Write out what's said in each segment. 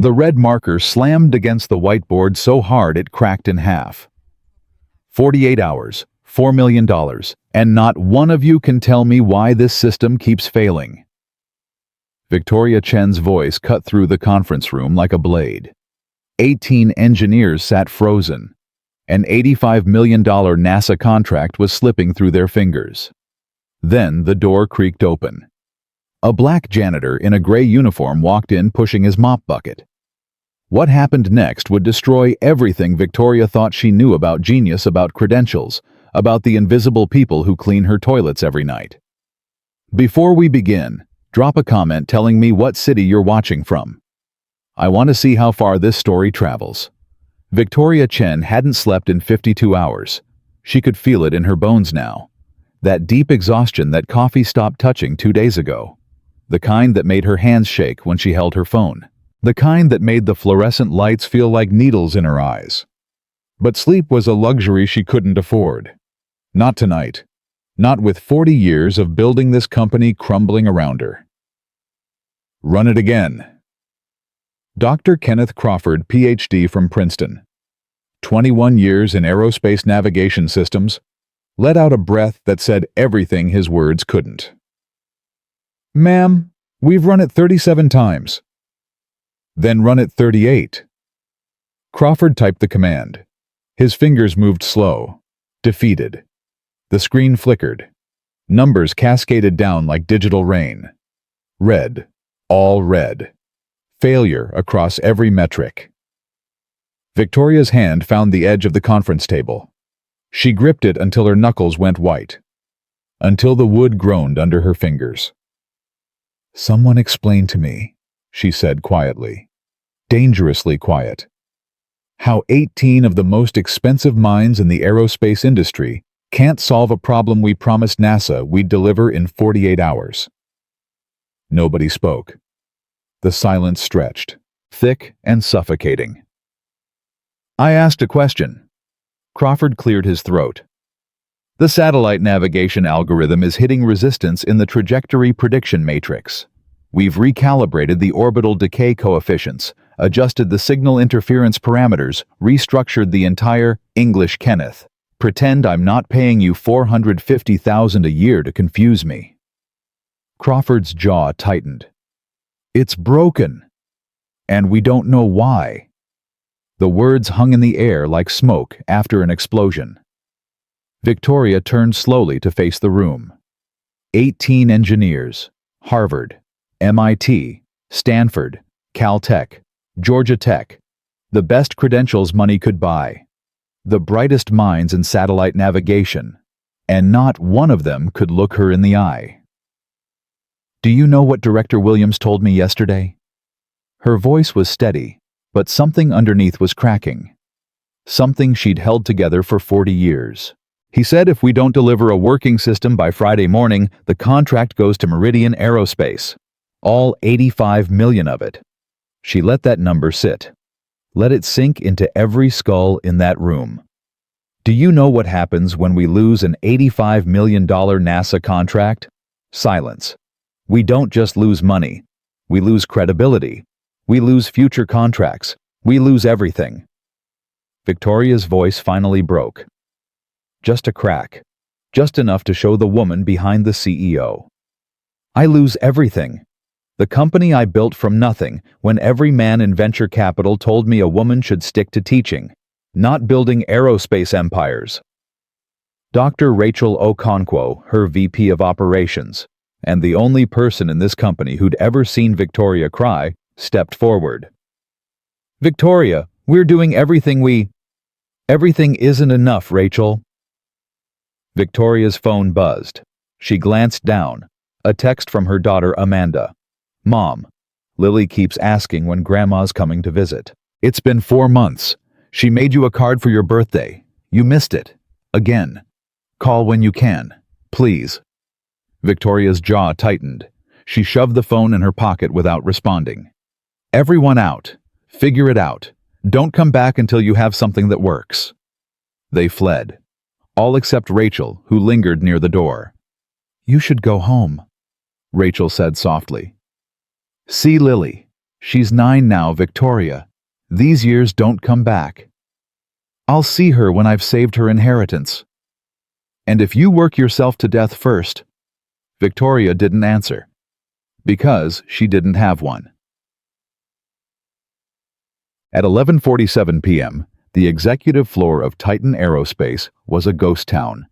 The red marker slammed against the whiteboard so hard it cracked in half. 48 hours, $4 million, and not one of you can tell me why this system keeps failing. Victoria Chen's voice cut through the conference room like a blade. 18 engineers sat frozen. An $85 million NASA contract was slipping through their fingers. Then the door creaked open. A black janitor in a gray uniform walked in pushing his mop bucket. What happened next would destroy everything Victoria thought she knew about genius, about credentials, about the invisible people who clean her toilets every night. Before we begin, drop a comment telling me what city you're watching from. I want to see how far this story travels. Victoria Chen hadn't slept in 52 hours. She could feel it in her bones now. That deep exhaustion that coffee stopped touching 2 days ago. The kind that made her hands shake when she held her phone. The kind that made the fluorescent lights feel like needles in her eyes. But sleep was a luxury she couldn't afford. Not tonight. Not with 40 years of building this company crumbling around her. Run it again. Dr. Kenneth Crawford, Ph.D. from Princeton. 21 years in aerospace navigation systems, let out a breath that said everything his words couldn't. Ma'am, we've run it 37 times. Then run it 38. Crawford typed the command. His fingers moved slow, defeated. The screen flickered. Numbers cascaded down like digital rain. Red, all red. Failure across every metric. Victoria's hand found the edge of the conference table. She gripped it until her knuckles went white. Until the wood groaned under her fingers. Someone explain to me, she said quietly. Dangerously quiet. How 18 of the most expensive minds in the aerospace industry can't solve a problem we promised NASA we'd deliver in 48 hours. Nobody spoke. The silence stretched, thick and suffocating. I asked a question. Crawford cleared his throat. The satellite navigation algorithm is hitting resistance in the trajectory prediction matrix. We've recalibrated the orbital decay coefficients, adjusted the signal interference parameters, restructured the entire English Kenneth. Pretend I'm not paying you $450,000 a year to confuse me. Crawford's jaw tightened. It's broken. And we don't know why. The words hung in the air like smoke after an explosion. Victoria turned slowly to face the room. 18 engineers, Harvard, MIT, Stanford, Caltech, Georgia Tech, the best credentials money could buy, the brightest minds in satellite navigation, and not one of them could look her in the eye. Do you know what Director Williams told me yesterday? Her voice was steady, but something underneath was cracking. Something she'd held together for 40 years. He said if we don't deliver a working system by Friday morning, the contract goes to Meridian Aerospace. All 85 million of it. She let that number sit. Let it sink into every skull in that room. Do you know what happens when we lose an $85 million NASA contract? Silence. We don't just lose money. We lose credibility. We lose future contracts. We lose everything. Victoria's voice finally broke. Just a crack. Just enough to show the woman behind the CEO. I lose everything. The company I built from nothing when every man in venture capital told me a woman should stick to teaching, not building aerospace empires. Dr. Rachel Okonkwo, her VP of Operations, and the only person in this company who'd ever seen Victoria cry, stepped forward. Victoria, we're doing everything Everything isn't enough, Rachel. Victoria's phone buzzed. She glanced down. A text from her daughter Amanda. Mom, Lily keeps asking when Grandma's coming to visit. It's been 4 months. She made you a card for your birthday. You missed it. Again. Call when you can. Please. Victoria's jaw tightened. She shoved the phone in her pocket without responding. Everyone out. Figure it out. Don't come back until you have something that works. They fled. All except Rachel, who lingered near the door. You should go home, Rachel said softly. See Lily. She's 9 now, Victoria. These years don't come back. I'll see her when I've saved her inheritance. And if you work yourself to death first. Victoria didn't answer. Because she didn't have one. At 11:47 p.m., the executive floor of Titan Aerospace was a ghost town.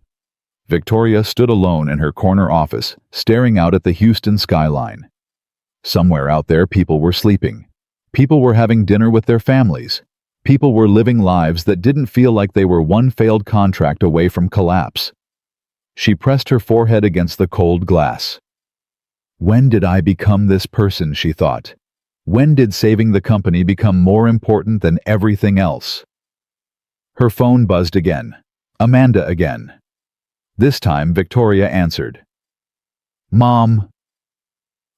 Victoria stood alone in her corner office, staring out at the Houston skyline. Somewhere out there, people were sleeping. People were having dinner with their families. People were living lives that didn't feel like they were one failed contract away from collapse. She pressed her forehead against the cold glass. When did I become this person, she thought. When did saving the company become more important than everything else? Her phone buzzed again. Amanda again. This time, Victoria answered. Mom.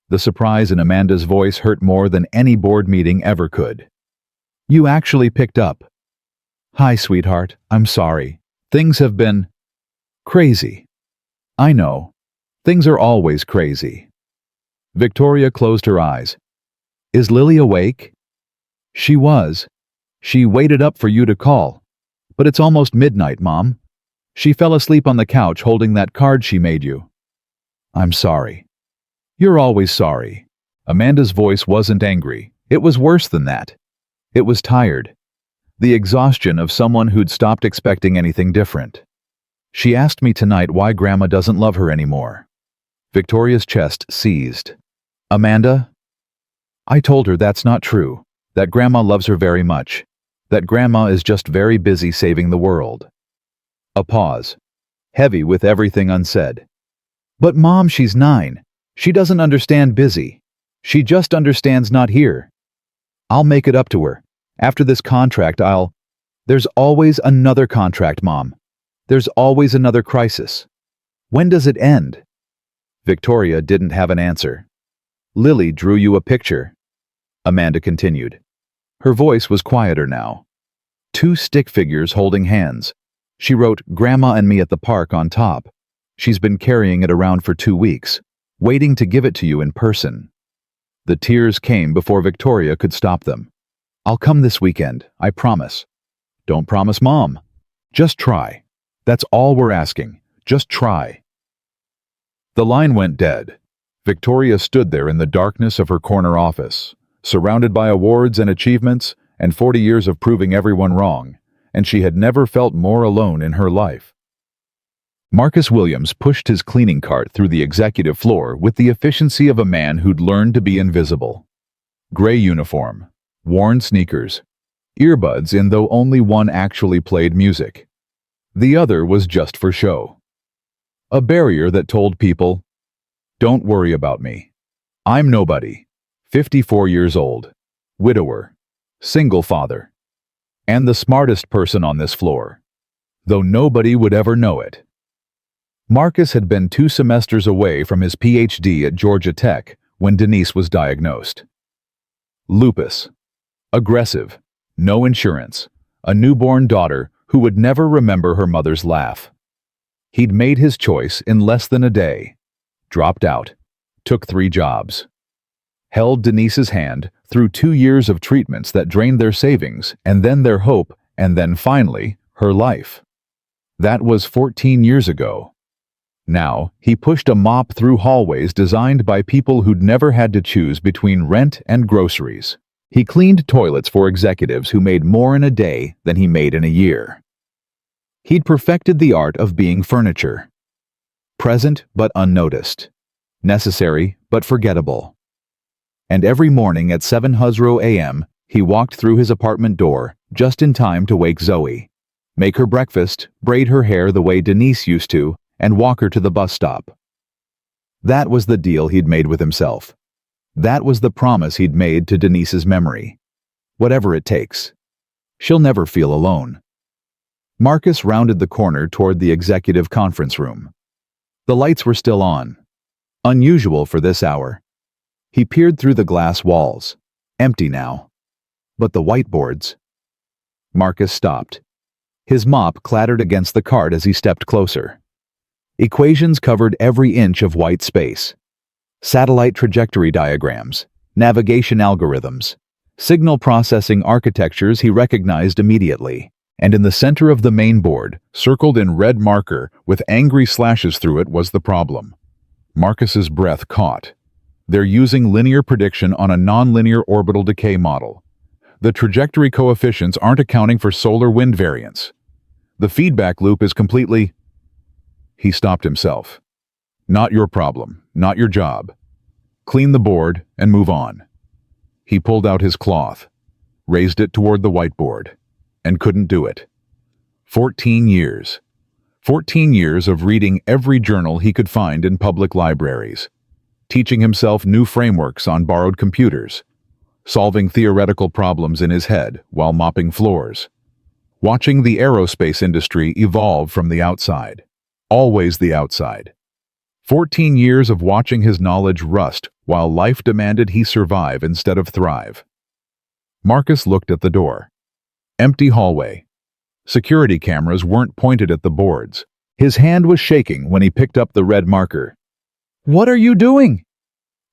The surprise in Amanda's voice hurt more than any board meeting ever could. You actually picked up. Hi, sweetheart, I'm sorry. Things have been crazy. I know. Things are always crazy. Victoria closed her eyes. Is Lily awake? She was. She waited up for you to call. But it's almost midnight, Mom. She fell asleep on the couch holding that card she made you. I'm sorry. You're always sorry. Amanda's voice wasn't angry. It was worse than that. It was tired. The exhaustion of someone who'd stopped expecting anything different. She asked me tonight why Grandma doesn't love her anymore. Victoria's chest seized. Amanda? I told her that's not true, that Grandma loves her very much, that Grandma is just very busy saving the world. A pause, heavy with everything unsaid. But Mom, she's 9. She doesn't understand busy. She just understands not here. I'll make it up to her. After this contract, There's always another contract, Mom. There's always another crisis. When does it end? Victoria didn't have an answer. Lily drew you a picture. Amanda continued. Her voice was quieter now. 2 stick figures holding hands. She wrote Grandma and me at the park on top. She's been carrying it around for 2 weeks, waiting to give it to you in person. The tears came before Victoria could stop them. I'll come this weekend, I promise. Don't promise, Mom. Just try. That's all we're asking. Just try. The line went dead. Victoria stood there in the darkness of her corner office, surrounded by awards and achievements and 40 years of proving everyone wrong, and she had never felt more alone in her life. Marcus Williams pushed his cleaning cart through the executive floor with the efficiency of a man who'd learned to be invisible. Gray uniform, worn sneakers, earbuds in though only one actually played music. The other was just for show. A barrier that told people, don't worry about me. I'm nobody, 54 years old, widower, single father, and the smartest person on this floor, though nobody would ever know it. Marcus had been 2 semesters away from his PhD at Georgia Tech when Denise was diagnosed. Lupus. Aggressive. No insurance. A newborn daughter who would never remember her mother's laugh. He'd made his choice in less than a day. Dropped out. Took 3 jobs. Held Denise's hand through 2 years of treatments that drained their savings, and then their hope, and then finally, her life. That was 14 years ago. Now, he pushed a mop through hallways designed by people who'd never had to choose between rent and groceries. He cleaned toilets for executives who made more in a day than he made in a year. He'd perfected the art of being furniture. Present but unnoticed. Necessary but forgettable. And every morning at 7:00 a.m., he walked through his apartment door just in time to wake Zoe, make her breakfast, braid her hair the way Denise used to, and walk her to the bus stop. That was the deal he'd made with himself. That was the promise he'd made to Denise's memory. Whatever it takes. She'll never feel alone. Marcus rounded the corner toward the executive conference room. The lights were still on. Unusual for this hour. He peered through the glass walls. Empty now. But the whiteboards. Marcus stopped. His mop clattered against the cart as he stepped closer. Equations covered every inch of white space. Satellite trajectory diagrams, navigation algorithms, signal processing architectures he recognized immediately. And in the center of the main board, circled in red marker with angry slashes through it, was the problem. Marcus's breath caught. They're using linear prediction on a nonlinear orbital decay model. The trajectory coefficients aren't accounting for solar wind variance. The feedback loop is completely... He stopped himself. Not your problem, not your job. Clean the board and move on. He pulled out his cloth, raised it toward the whiteboard, and couldn't do it. 14 years. 14 years of reading every journal he could find in public libraries, teaching himself new frameworks on borrowed computers, solving theoretical problems in his head while mopping floors, watching the aerospace industry evolve from the outside, always the outside. 14 years of watching his knowledge rust while life demanded he survive instead of thrive. Marcus looked at the door. Empty hallway. Security cameras weren't pointed at the boards. His hand was shaking when he picked up the red marker. "What are you doing?"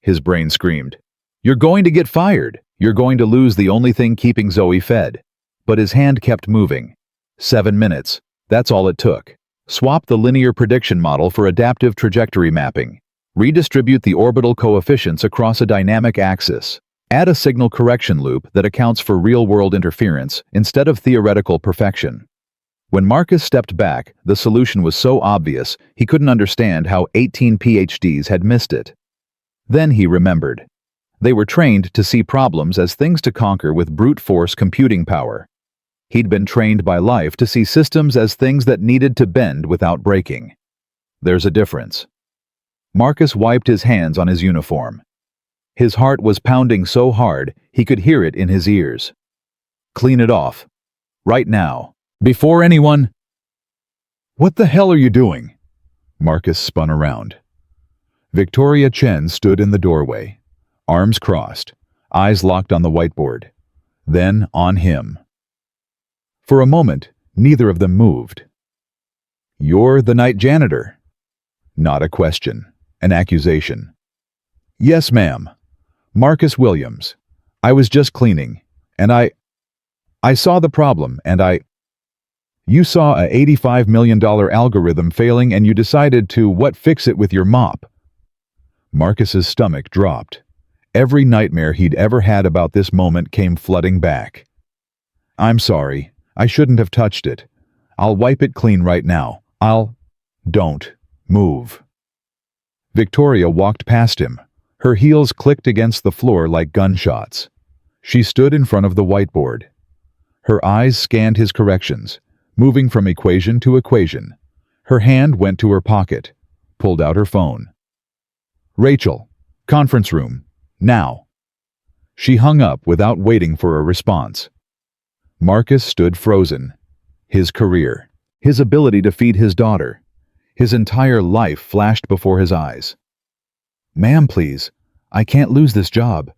His brain screamed. "You're going to get fired. You're going to lose the only thing keeping Zoe fed." But his hand kept moving. 7 minutes. That's all it took. Swap the linear prediction model for adaptive trajectory mapping. Redistribute the orbital coefficients across a dynamic axis. Add a signal correction loop that accounts for real-world interference instead of theoretical perfection. When Marcus stepped back, the solution was so obvious he couldn't understand how 18 PhDs had missed it. Then he remembered. They were trained to see problems as things to conquer with brute force computing power. He'd been trained by life to see systems as things that needed to bend without breaking. There's a difference. Marcus wiped his hands on his uniform. His heart was pounding so hard he could hear it in his ears. Clean it off. Right now. Before anyone... "What the hell are you doing?" Marcus spun around. Victoria Chen stood in the doorway, arms crossed, eyes locked on the whiteboard, then on him. For a moment, neither of them moved. "You're the night janitor." Not a question, an accusation. "Yes, ma'am. Marcus Williams. I was just cleaning, and I saw the problem, and You saw a $85 million algorithm failing and you decided to fix it with your mop." Marcus's stomach dropped. Every nightmare he'd ever had about this moment came flooding back. "I'm sorry. I shouldn't have touched it. I'll wipe it clean right now. Don't move." Victoria walked past him. Her heels clicked against the floor like gunshots. She stood in front of the whiteboard. Her eyes scanned his corrections, moving from equation to equation. Her hand went to her pocket, pulled out her phone. "Rachel, conference room, now." She hung up without waiting for a response. Marcus stood frozen. His career, his ability to feed his daughter, his entire life flashed before his eyes. "Ma'am, please. I can't lose this job.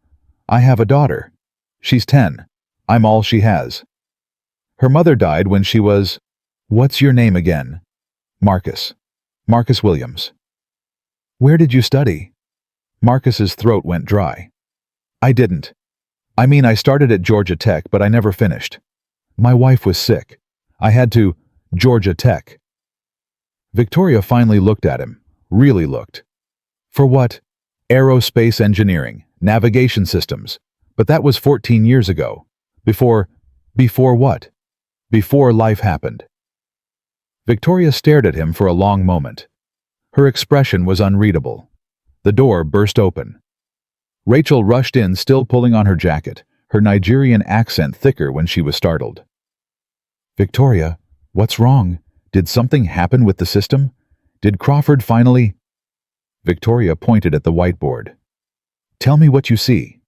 I have a daughter. She's 10. I'm all she has. Her mother died when she was... What's your name again?" "Marcus. Marcus Williams." "Where did you study?" Marcus's throat went dry. "I didn't. I mean, I started at Georgia Tech, but I never finished. My wife was sick. I had to... Georgia Tech." Victoria finally looked at him. Really looked. "For what?" "Aerospace engineering, navigation systems. But that was 14 years ago. Before what?" "Before life happened." Victoria stared at him for a long moment. Her expression was unreadable. The door burst open. Rachel rushed in, still pulling on her jacket, her Nigerian accent thicker when she was startled. "Victoria, what's wrong? Did something happen with the system? Did Crawford finally..." Victoria pointed at the whiteboard. "Tell me what you see."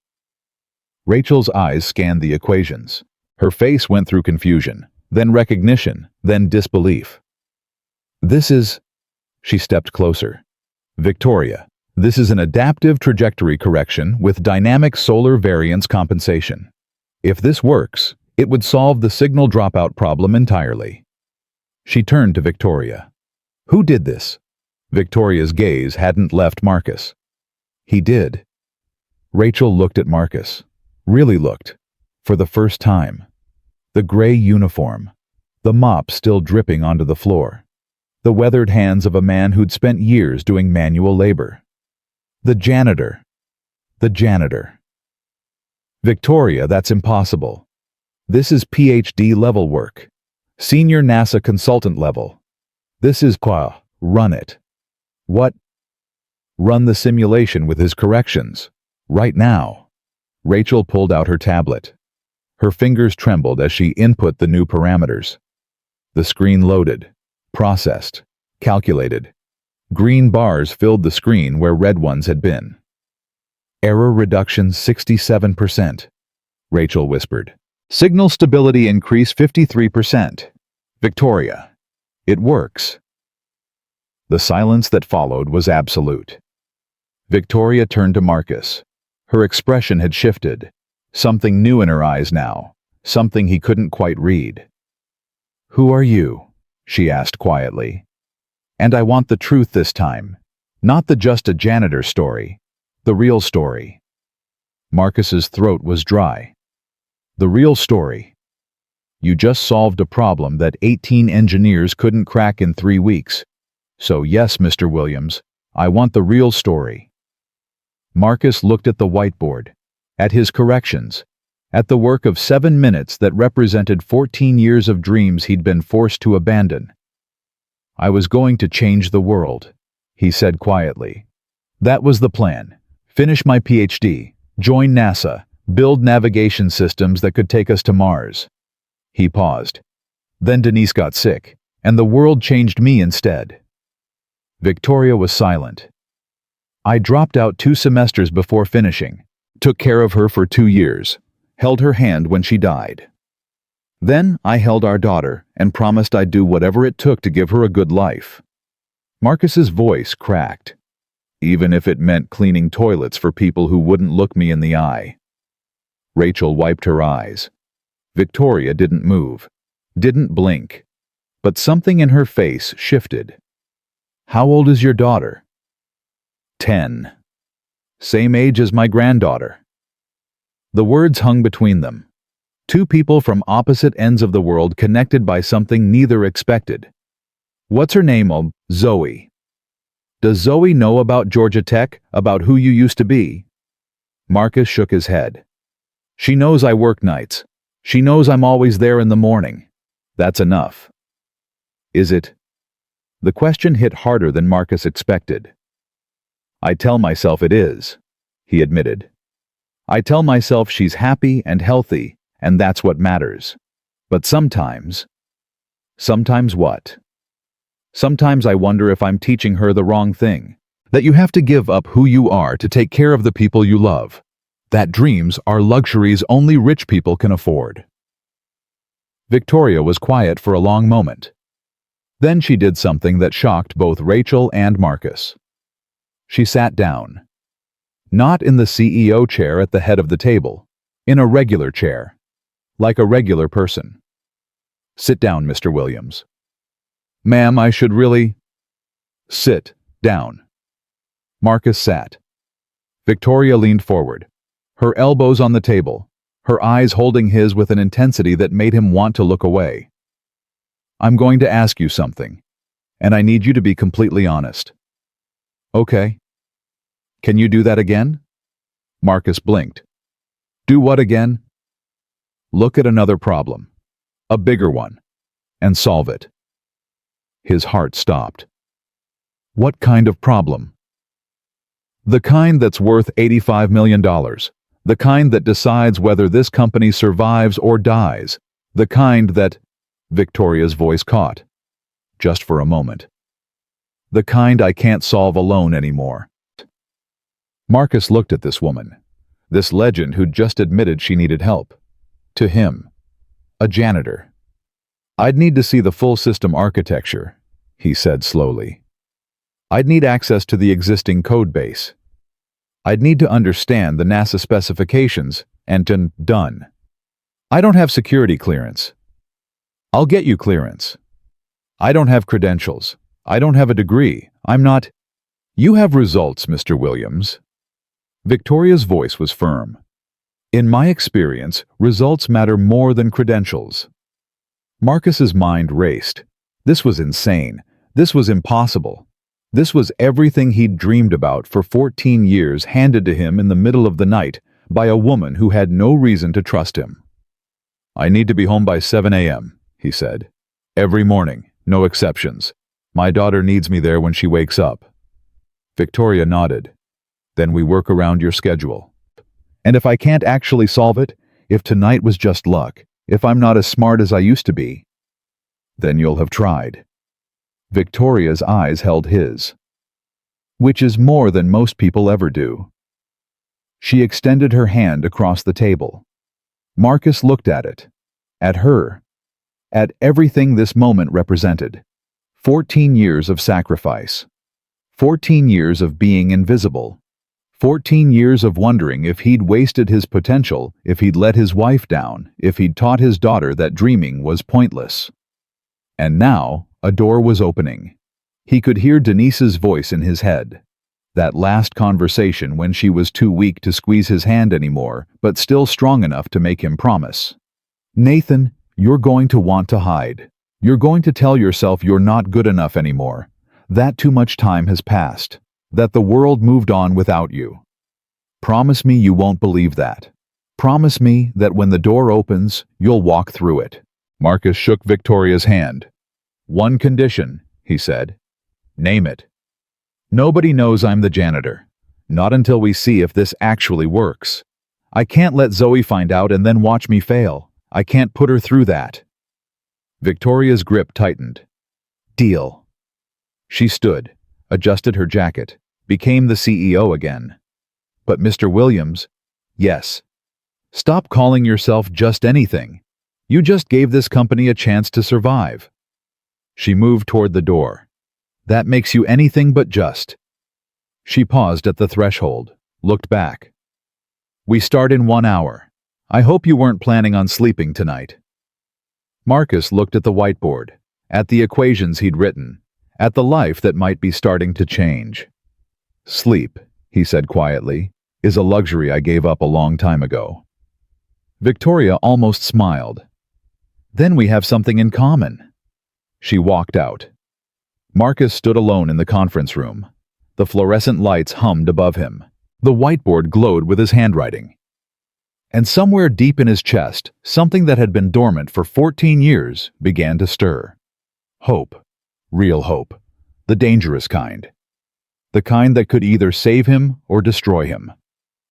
Rachel's eyes scanned the equations. Her face went through confusion, then recognition, then disbelief. "This is..." She stepped closer. "Victoria, this is an adaptive trajectory correction with dynamic solar variance compensation. If this works, it would solve the signal dropout problem entirely." She turned to Victoria. "Who did this?" Victoria's gaze hadn't left Marcus. "He did." Rachel looked at Marcus. Really looked. For the first time. The gray uniform. The mop still dripping onto the floor. The weathered hands of a man who'd spent years doing manual labor. The janitor. The janitor. Victoria, that's impossible. This is PhD level work. Senior NASA consultant level. This is run it. What? Run the simulation with his corrections. Right now. Rachel pulled out her tablet. Her fingers trembled as she input the new parameters. The screen loaded, processed, calculated. Green bars filled the screen where red ones had been. Error reduction 67%, Rachel whispered. Signal stability increase 53%. Victoria, it works. The silence that followed was absolute. Victoria turned to Marcus. Her expression had shifted. Something new in her eyes now, something he couldn't quite read. "Who are you?" she asked quietly. "And I want the truth this time, not the just a janitor story, the real story." Marcus's throat was dry. "The real story. You just solved a problem that 18 engineers couldn't crack in 3 weeks. So yes, Mr. Williams, I want the real story." Marcus looked at the whiteboard, at his corrections, at the work of 7 minutes that represented 14 years of dreams he'd been forced to abandon. "I was going to change the world," he said quietly. "That was the plan. Finish my PhD, join NASA, build navigation systems that could take us to Mars." He paused. "Then Denise got sick, and the world changed me instead." Victoria was silent. "I dropped out 2 semesters before finishing, took care of her for 2 years, held her hand when she died. Then I held our daughter and promised I'd do whatever it took to give her a good life." Marcus's voice cracked. "Even if it meant cleaning toilets for people who wouldn't look me in the eye." Rachel wiped her eyes. Victoria didn't move, didn't blink, but something in her face shifted. "How old is your daughter?" 10. "Same age as my granddaughter." The words hung between them. 2 people from opposite ends of the world connected by something neither expected. "What's her name?" "Zoe." "Does Zoe know about Georgia Tech, about who you used to be?" Marcus shook his head. "She knows I work nights. She knows I'm always there in the morning. That's enough." "Is it?" The question hit harder than Marcus expected. "I tell myself it is," he admitted. "I tell myself she's happy and healthy, and that's what matters. But sometimes..." "Sometimes what?" "Sometimes I wonder if I'm teaching her the wrong thing. That you have to give up who you are to take care of the people you love. That dreams are luxuries only rich people can afford." Victoria was quiet for a long moment. Then she did something that shocked both Rachel and Marcus. She sat down. Not in the CEO chair at the head of the table, in a regular chair, like a regular person. "Sit down, Mr. Williams." "Ma'am, I should really..." "Sit down." Marcus sat. Victoria leaned forward, her elbows on the table, her eyes holding his with an intensity that made him want to look away. "I'm going to ask you something, and I need you to be completely honest." "Okay." "Can you do that again?" Marcus blinked. "Do what again?" "Look at another problem, a bigger one, and solve it." His heart stopped. "What kind of problem?" "The kind that's worth $85 million. The kind that decides whether this company survives or dies. The kind that..." Victoria's voice caught. Just for a moment. "The kind I can't solve alone anymore." Marcus looked at this woman, this legend who'd just admitted she needed help. To him, a janitor. "I'd need to see the full system architecture," he said slowly. "I'd need access to the existing code base. I'd need to understand the NASA specifications and done. I don't have security clearance. I'll get you clearance. I don't have credentials. I don't have a degree. I'm not..." "You have results, Mr. Williams." Victoria's voice was firm. In my experience, results matter more than credentials. Marcus's mind raced. This was insane. This was impossible. This was everything he'd dreamed about for 14 years handed to him in the middle of the night by a woman who had no reason to trust him. I need to be home by 7 a.m., he said. Every morning, no exceptions. My daughter needs me there when she wakes up. Victoria nodded. Then we work around your schedule. And if I can't actually solve it, if tonight was just luck, if I'm not as smart as I used to be, then you'll have tried. Victoria's eyes held his, which is more than most people ever do. She extended her hand across the table. Marcus looked at it, at her, at everything this moment represented. 14 years of sacrifice. 14 years of being invisible. 14 years of wondering if he'd wasted his potential, if he'd let his wife down, if he'd taught his daughter that dreaming was pointless. And now, a door was opening. He could hear Denise's voice in his head. That last conversation when she was too weak to squeeze his hand anymore, but still strong enough to make him promise. Nathan, you're going to want to hide. You're going to tell yourself you're not good enough anymore. That too much time has passed. That the world moved on without you. Promise me you won't believe that. Promise me that when the door opens, you'll walk through it. Marcus shook Victoria's hand. One condition, he said. Name it. Nobody knows I'm the janitor. Not until we see if this actually works. I can't let Zoe find out and then watch me fail. I can't put her through that. Victoria's grip tightened. Deal. She stood, adjusted her jacket, became the CEO again. But Mr. Williams, yes. Stop calling yourself just anything. You just gave this company a chance to survive. She moved toward the door. That makes you anything but just. She paused at the threshold, looked back. We start in 1 hour. I hope you weren't planning on sleeping tonight. Marcus looked at the whiteboard, at the equations he'd written, at the life that might be starting to change. Sleep, he said quietly, is a luxury I gave up a long time ago. Victoria almost smiled. Then we have something in common. She walked out. Marcus stood alone in the conference room. The fluorescent lights hummed above him. The whiteboard glowed with his handwriting. And somewhere deep in his chest, something that had been dormant for 14 years began to stir. Hope. Real hope. The dangerous kind. The kind that could either save him or destroy him.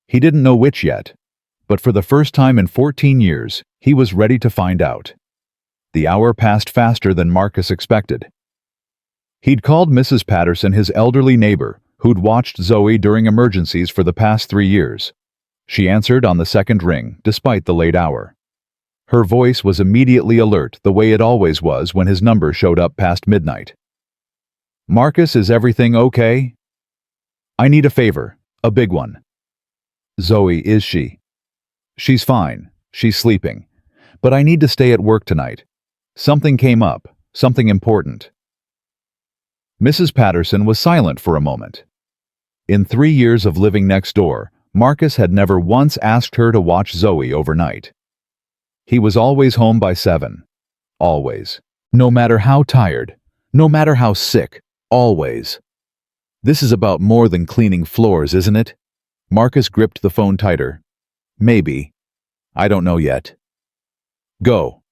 He didn't know which yet, but for the first time in 14 years, he was ready to find out. The hour passed faster than Marcus expected. He'd called Mrs. Patterson his elderly neighbor, who'd watched Zoe during emergencies for the past 3 years. She answered on the second ring, despite the late hour. Her voice was immediately alert, the way it always was when his number showed up past midnight. Marcus, is everything okay? I need a favor, a big one. Zoe, is she? She's fine. She's sleeping. But I need to stay at work tonight. Something came up, something important. Mrs. Patterson was silent for a moment. In 3 years of living next door, Marcus had never once asked her to watch Zoe overnight. He was always home by 7. Always. No matter how tired, no matter how sick, always. This is about more than cleaning floors, isn't it? Marcus gripped the phone tighter. Maybe. I don't know yet. Go.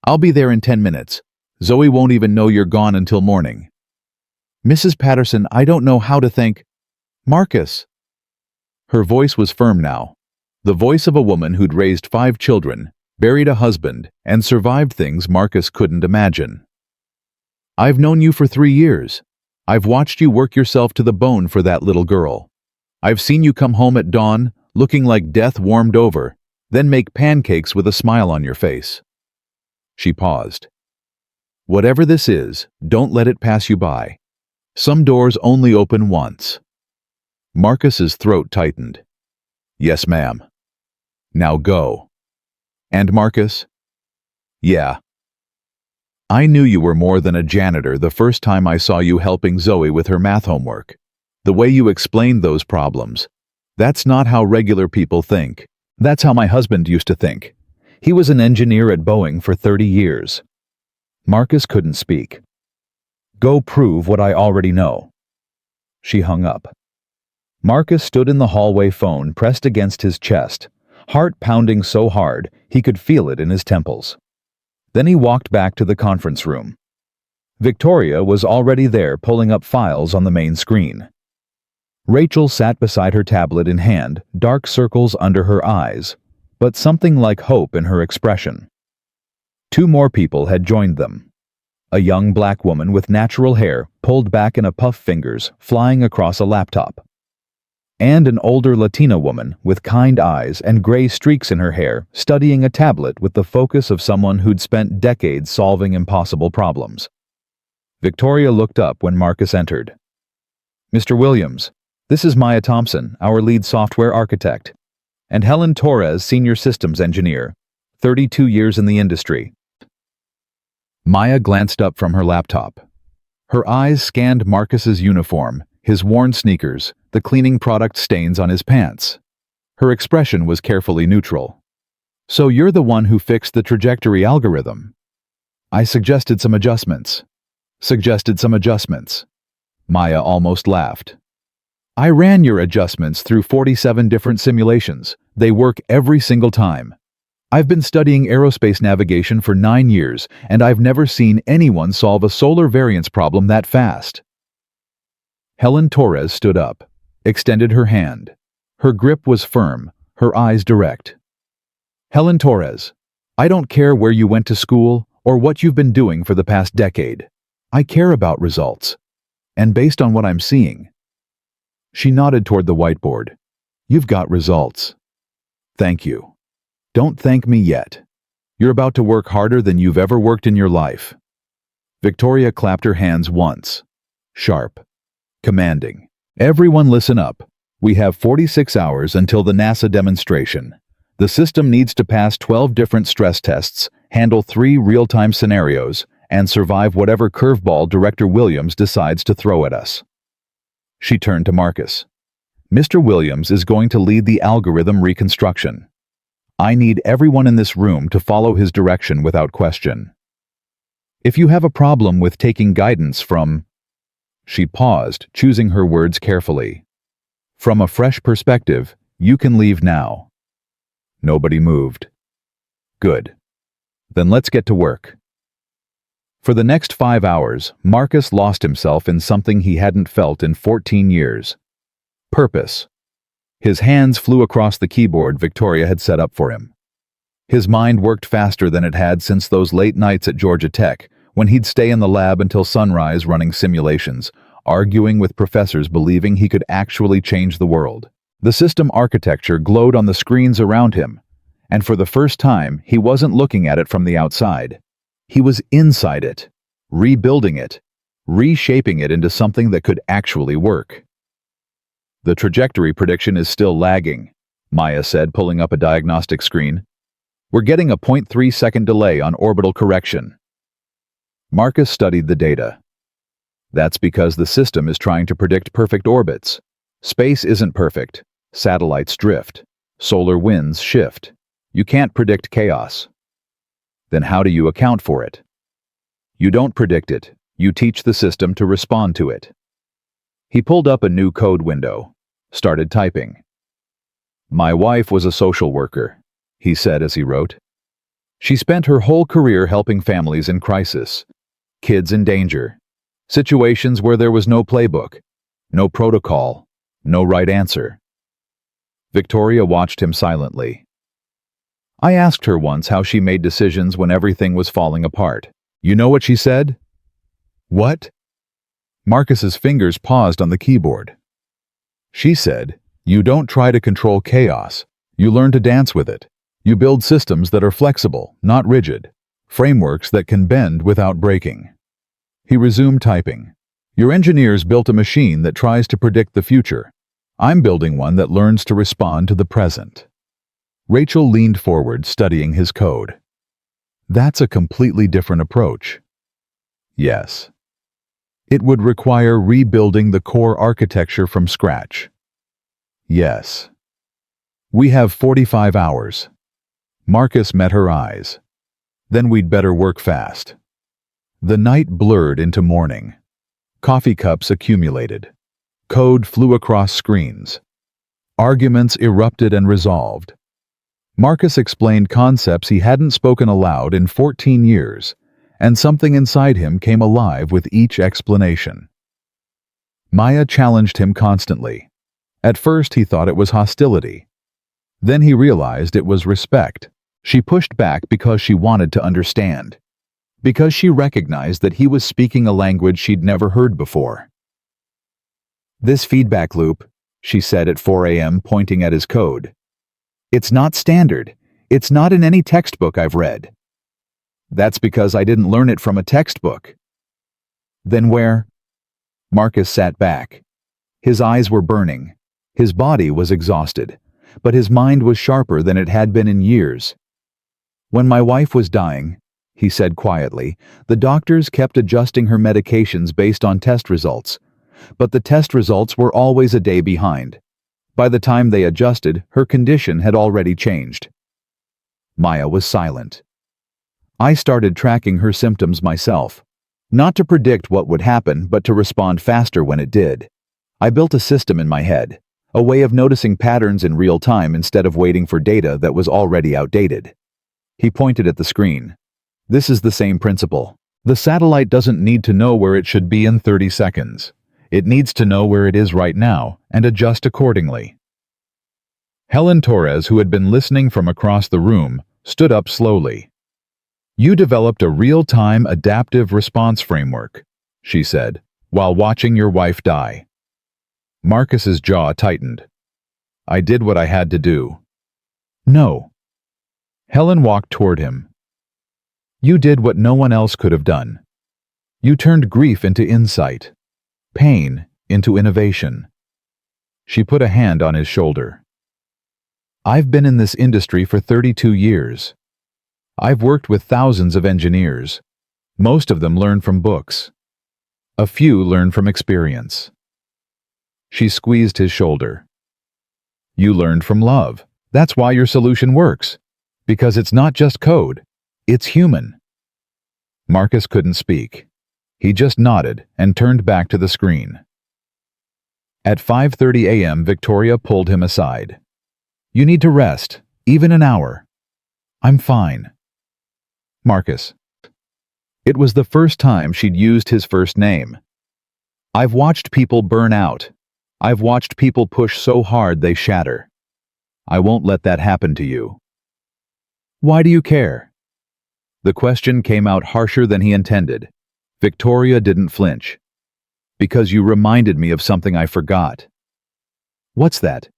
I'll be there in 10 minutes. Zoe won't even know you're gone until morning. Mrs. Patterson, I don't know how to thank... Marcus. Her voice was firm now. The voice of a woman who'd raised 5 children, buried a husband, and survived things Marcus couldn't imagine. I've known you for 3 years. I've watched you work yourself to the bone for that little girl. I've seen you come home at dawn, looking like death warmed over, then make pancakes with a smile on your face. She paused. Whatever this is, don't let it pass you by. Some doors only open once. Marcus's throat tightened. Yes, ma'am. Now go. And Marcus? Yeah. I knew you were more than a janitor the first time I saw you helping Zoe with her math homework. The way you explained those problems. That's not how regular people think. That's how my husband used to think. He was an engineer at Boeing for 30 years. Marcus couldn't speak. Go prove what I already know. She hung up. Marcus stood in the hallway, phone pressed against his chest, heart pounding so hard he could feel it in his temples. Then he walked back to the conference room. Victoria was already there, pulling up files on the main screen. Rachel sat beside her, tablet in hand, dark circles under her eyes, but something like hope in her expression. Two more people had joined them. A young black woman with natural hair pulled back in a puff, fingers flying across a laptop. And an older Latina woman with kind eyes and gray streaks in her hair, studying a tablet with the focus of someone who'd spent decades solving impossible problems. Victoria looked up when Marcus entered. "Mr. Williams, this is Maya Thompson, our lead software architect, and Helen Torres, senior systems engineer, 32 years in the industry." Maya glanced up from her laptop. Her eyes scanned Marcus's uniform, his worn sneakers, the cleaning product stains on his pants. Her expression was carefully neutral. "So you're the one who fixed the trajectory algorithm?" "I suggested some adjustments." Maya almost laughed. "I ran your adjustments through 47 different simulations. They work every single time. I've been studying aerospace navigation for 9 years, and I've never seen anyone solve a solar variance problem that fast." Helen Torres stood up, extended her hand. Her grip was firm, her eyes direct. "Helen Torres, I don't care where you went to school or what you've been doing for the past decade. I care about results. And based on what I'm seeing..." She nodded toward the whiteboard. "You've got results." "Thank you. Don't thank me yet. You're about to work harder than you've ever worked in your life." Victoria clapped her hands once. Sharp. Commanding. "Everyone listen up. We have 46 hours until the NASA demonstration. The system needs to pass 12 different stress tests, handle 3 real-time scenarios, and survive whatever curveball Director Williams decides to throw at us." She turned to Marcus. "Mr. Williams is going to lead the algorithm reconstruction. I need everyone in this room to follow his direction without question. If you have a problem with taking guidance from..." She paused, choosing her words carefully. "From a fresh perspective, you can leave now." Nobody moved. "Good. Then let's get to work." For the next 5 hours, Marcus lost himself in something he hadn't felt in 14 years. Purpose. His hands flew across the keyboard Victoria had set up for him. His mind worked faster than it had since those late nights at Georgia Tech, when he'd stay in the lab until sunrise running simulations, arguing with professors believing he could actually change the world. The system architecture glowed on the screens around him, and for the first time, he wasn't looking at it from the outside. He was inside it, rebuilding it, reshaping it into something that could actually work. "The trajectory prediction is still lagging," Maya said, pulling up a diagnostic screen. "We're getting a 0.3-second delay on orbital correction." Marcus studied the data. "That's because the system is trying to predict perfect orbits. Space isn't perfect. Satellites drift. Solar winds shift. You can't predict chaos." "Then how do you account for it?" "You don't predict it. You teach the system to respond to it." He pulled up a new code window, started typing. "My wife was a social worker," he said as he wrote. "She spent her whole career helping families in crisis, kids in danger, situations where there was no playbook, no protocol, no right answer." Victoria watched him silently. "I asked her once how she made decisions when everything was falling apart. You know what she said?" "What?" Marcus's fingers paused on the keyboard. "She said, you don't try to control chaos. You learn to dance with it. You build systems that are flexible, not rigid. Frameworks that can bend without breaking." He resumed typing. "Your engineers built a machine that tries to predict the future. I'm building one that learns to respond to the present." Rachel leaned forward, studying his code. "That's a completely different approach." "Yes. It would require rebuilding the core architecture from scratch." Yes. We have 45 hours. Marcus met her eyes. Then we'd better work fast. The night blurred into morning. Coffee cups accumulated. Code flew across screens. Arguments erupted and resolved. Marcus explained concepts he hadn't spoken aloud in 14 years, and something inside him came alive with each explanation. Maya challenged him constantly. At first he thought it was hostility. Then he realized it was respect. She pushed back because she wanted to understand. Because she recognized that he was speaking a language she'd never heard before. "This feedback loop," she said at 4 a.m., pointing at his code. "It's not standard. It's not in any textbook I've read." "That's because I didn't learn it from a textbook." "Then where?" Marcus sat back. His eyes were burning. His body was exhausted, but his mind was sharper than it had been in years. "When my wife was dying," he said quietly, "the doctors kept adjusting her medications based on test results. But the test results were always a day behind. By the time they adjusted, her condition had already changed." Maya was silent. "I started tracking her symptoms myself. Not to predict what would happen, but to respond faster when it did. I built a system in my head, a way of noticing patterns in real time instead of waiting for data that was already outdated." He pointed at the screen. "This is the same principle. The satellite doesn't need to know where it should be in 30 seconds. It needs to know where it is right now and adjust accordingly." Helen Torres, who had been listening from across the room, stood up slowly. "You developed a real-time adaptive response framework," she said, "while watching your wife die." Marcus's jaw tightened. "I did what I had to do." "No." Helen walked toward him. "You did what no one else could have done. You turned grief into insight, pain into innovation." She put a hand on his shoulder. "I've been in this industry for 32 years. I've worked with thousands of engineers. Most of them learn from books. A few learn from experience." She squeezed his shoulder. "You learned from love. That's why your solution works. Because it's not just code. It's human." Marcus couldn't speak. He just nodded and turned back to the screen. At 5:30 a.m., Victoria pulled him aside. "You need to rest, even an hour." "I'm fine." "Marcus." It was the first time she'd used his first name. "I've watched people burn out. I've watched people push so hard they shatter. I won't let that happen to you." "Why do you care?" The question came out harsher than he intended. Victoria didn't flinch. "Because you reminded me of something I forgot." "What's that?"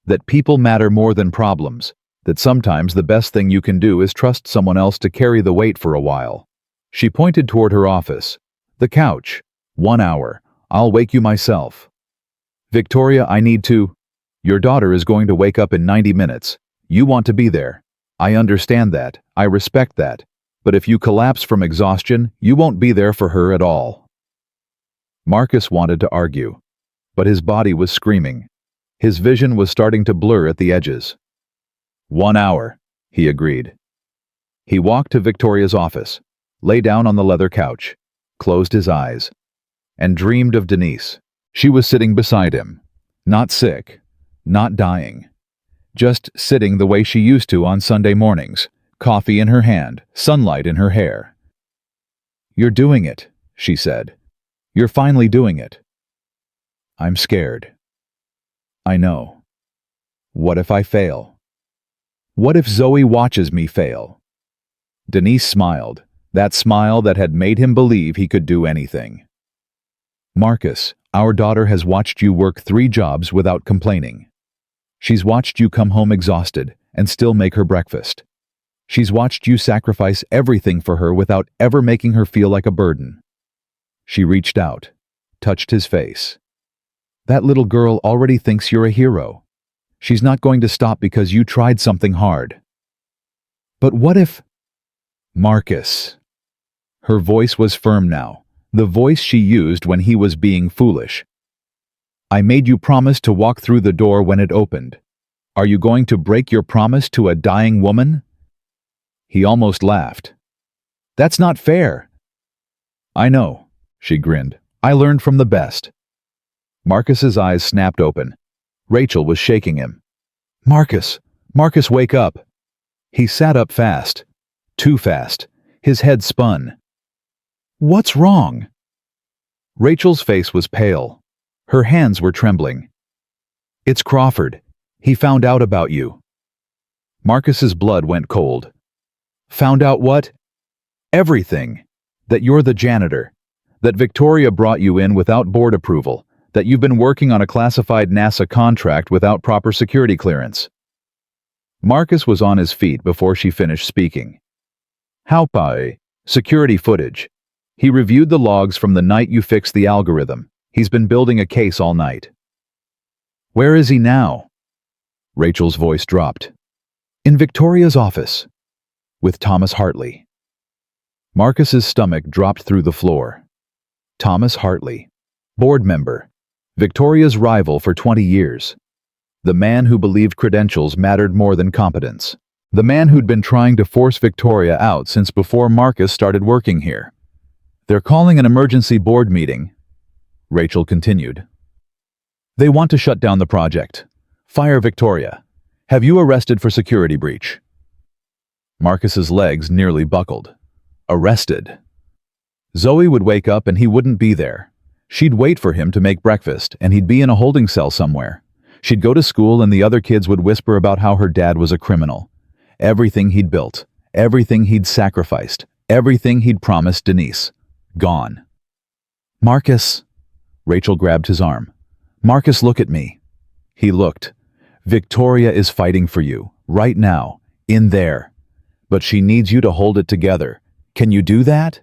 "That people matter more than problems. That sometimes the best thing you can do is trust someone else to carry the weight for a while." She pointed toward her office. "The couch. 1 hour. I'll wake you myself." "Victoria, I need to." "Your daughter is going to wake up in 90 minutes. You want to be there. I understand that. I respect that. But if you collapse from exhaustion, you won't be there for her at all." Marcus wanted to argue, but his body was screaming. His vision was starting to blur at the edges. 1 hour, he agreed. He walked to Victoria's office, lay down on the leather couch, closed his eyes, and dreamed of Denise. She was sitting beside him, not sick, not dying, just sitting the way she used to on Sunday mornings, coffee in her hand, sunlight in her hair. "You're doing it," she said. "You're finally doing it." "I'm scared." "I know. What if I fail? What if Zoe watches me fail?" Denise smiled, that smile that had made him believe he could do anything. "Marcus, our daughter has watched you work 3 jobs without complaining. She's watched you come home exhausted and still make her breakfast. She's watched you sacrifice everything for her without ever making her feel like a burden." She reached out, touched his face. "That little girl already thinks you're a hero. She's not going to stop because you tried something hard." "But what if—" "Marcus." Her voice was firm now, the voice she used when he was being foolish. I made you promise to walk through the door when it opened. Are you going to break your promise to a dying woman?" He almost laughed. "That's not fair." "I know," she grinned. "I learned from the best." Marcus's eyes snapped open. Rachel was shaking him. "Marcus! Marcus, wake up!" He sat up fast. Too fast. His head spun. "What's wrong?" Rachel's face was pale. Her hands were trembling. "It's Crawford. He found out about you." Marcus's blood went cold. "Found out what?" "Everything. That you're the janitor. That Victoria brought you in without board approval. That you've been working on a classified NASA contract without proper security clearance." Marcus was on his feet before she finished speaking. "How by security footage. He reviewed the logs from the night you fixed the algorithm. He's been building a case all night." "Where is he now?" Rachel's voice dropped. "In Victoria's office. With Thomas Hartley." Marcus's stomach dropped through the floor. Thomas Hartley. Board member. Victoria's rival for 20 years. The man who believed credentials mattered more than competence. The man who'd been trying to force Victoria out since before Marcus started working here. "They're calling an emergency board meeting," Rachel continued. "They want to shut down the project. Fire Victoria. Have you arrested for security breach?" Marcus's legs nearly buckled. Arrested. Zoe would wake up and he wouldn't be there. She'd wait for him to make breakfast and he'd be in a holding cell somewhere. She'd go to school and the other kids would whisper about how her dad was a criminal. Everything he'd built, everything he'd sacrificed, everything he'd promised Denise. Gone. "Marcus." Rachel grabbed his arm. "Marcus, look at me." He looked. "Victoria is fighting for you, right now, in there. But she needs you to hold it together. Can you do that?"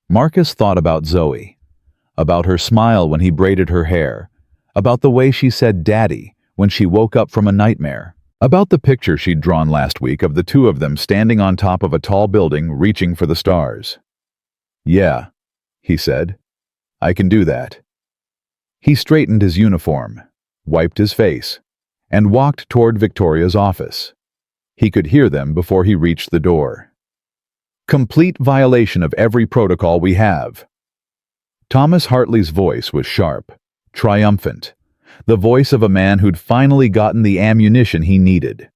Marcus thought about Zoe. About her smile when he braided her hair. About the way she said "Daddy" when she woke up from a nightmare. About the picture she'd drawn last week of the two of them standing on top of a tall building reaching for the stars. "Yeah," he said. "I can do that." He straightened his uniform, wiped his face, and walked toward Victoria's office. He could hear them before he reached the door. "Complete violation of every protocol we have." Thomas Hartley's voice was sharp, triumphant, the voice of a man who'd finally gotten the ammunition he needed.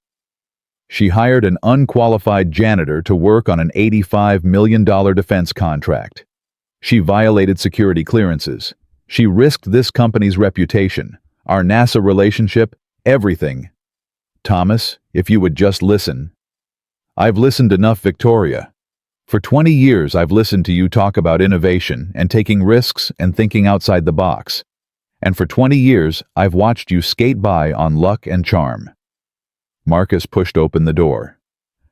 She hired an unqualified janitor to work on an $85 million defense contract. She violated security clearances. She risked this company's reputation, our NASA relationship, everything. "Thomas, if you would just listen." "I've listened enough, Victoria. For 20 years I've listened to you talk about innovation and taking risks and thinking outside the box. And for 20 years I've watched you skate by on luck and charm." Marcus pushed open the door.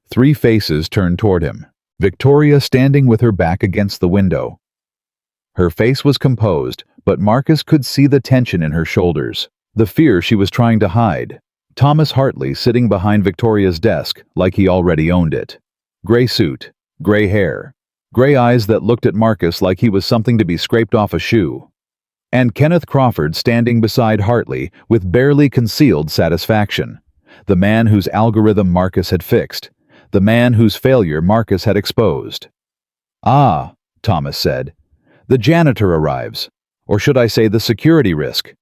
3 faces turned toward him. Victoria standing with her back against the window. Her face was composed, but Marcus could see the tension in her shoulders, the fear she was trying to hide. Thomas Hartley sitting behind Victoria's desk like he already owned it. Gray suit, gray hair, gray eyes that looked at Marcus like he was something to be scraped off a shoe. And Kenneth Crawford standing beside Hartley with barely concealed satisfaction. The man whose algorithm Marcus had fixed. The man whose failure Marcus had exposed. "Ah," Thomas said. "The janitor arrives. Or should I say the security risk."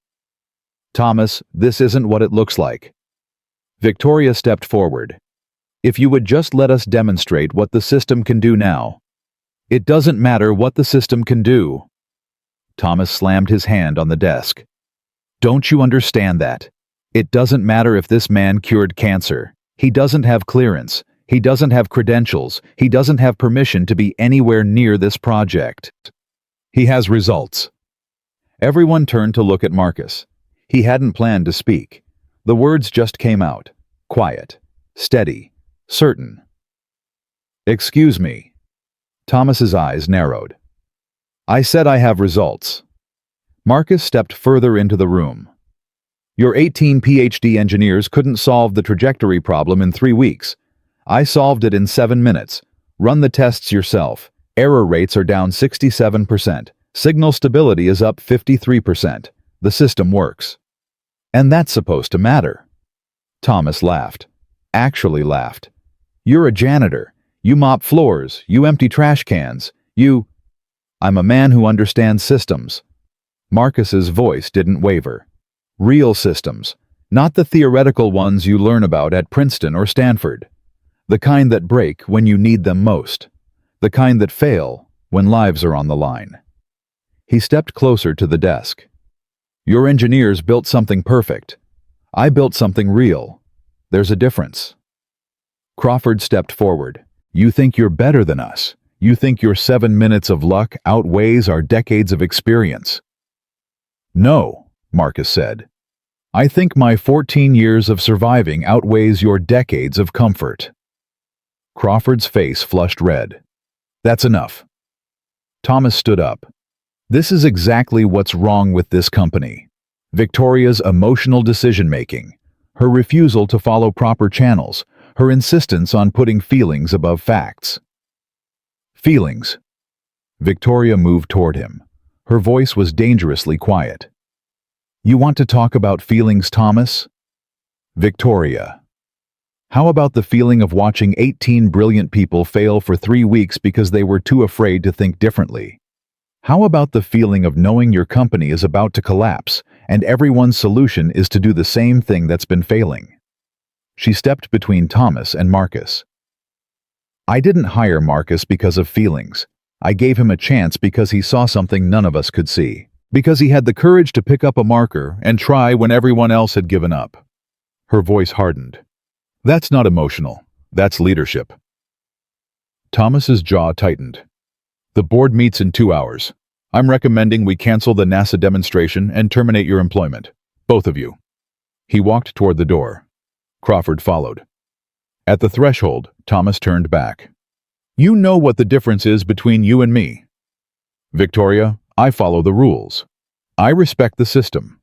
"Thomas, this isn't what it looks like." Victoria stepped forward. "If you would just let us demonstrate what the system can do now." "It doesn't matter what the system can do." Thomas slammed his hand on the desk. "Don't you understand that? It doesn't matter if this man cured cancer. He doesn't have clearance. He doesn't have credentials. He doesn't have permission to be anywhere near this project. He has results." Everyone turned to look at Marcus. He hadn't planned to speak. The words just came out. Quiet. Steady. Certain. "Excuse me." Thomas's eyes narrowed. "I said I have results." Marcus stepped further into the room. "Your 18 PhD engineers couldn't solve the trajectory problem in 3 weeks. I solved it in 7 minutes. Run the tests yourself. Error rates are down 67%. Signal stability is up 53%. The system works. And that's supposed to matter. Thomas laughed. Actually laughed. You're a janitor. You mop floors. You empty trash cans. I'm a man who understands systems. Marcus's voice didn't waver. Real systems. Not the theoretical ones you learn about at Princeton or Stanford. The kind that break when you need them most. The kind that fail when lives are on the line. He stepped closer to the desk. Your engineers built something perfect. I built something real. There's a difference. Crawford stepped forward. You think you're better than us. You think your 7 minutes of luck outweighs our decades of experience. No, Marcus said. I think my 14 years of surviving outweighs your decades of comfort. Crawford's face flushed red. That's enough. Thomas stood up. This is exactly what's wrong with this company. Victoria's emotional decision-making, her refusal to follow proper channels, her insistence on putting feelings above facts. Feelings. Victoria moved toward him. Her voice was dangerously quiet. You want to talk about feelings, Thomas? Victoria. How about the feeling of watching 18 brilliant people fail for 3 weeks because they were too afraid to think differently? How about the feeling of knowing your company is about to collapse and everyone's solution is to do the same thing that's been failing? She stepped between Thomas and Marcus. I didn't hire Marcus because of feelings. I gave him a chance because he saw something none of us could see. Because he had the courage to pick up a marker and try when everyone else had given up. Her voice hardened. That's not emotional. That's leadership. Thomas's jaw tightened. The board meets in 2 hours. I'm recommending we cancel the NASA demonstration and terminate your employment. Both of you. He walked toward the door. Crawford followed. At the threshold, Thomas turned back. You know what the difference is between you and me. Victoria, I follow the rules. I respect the system.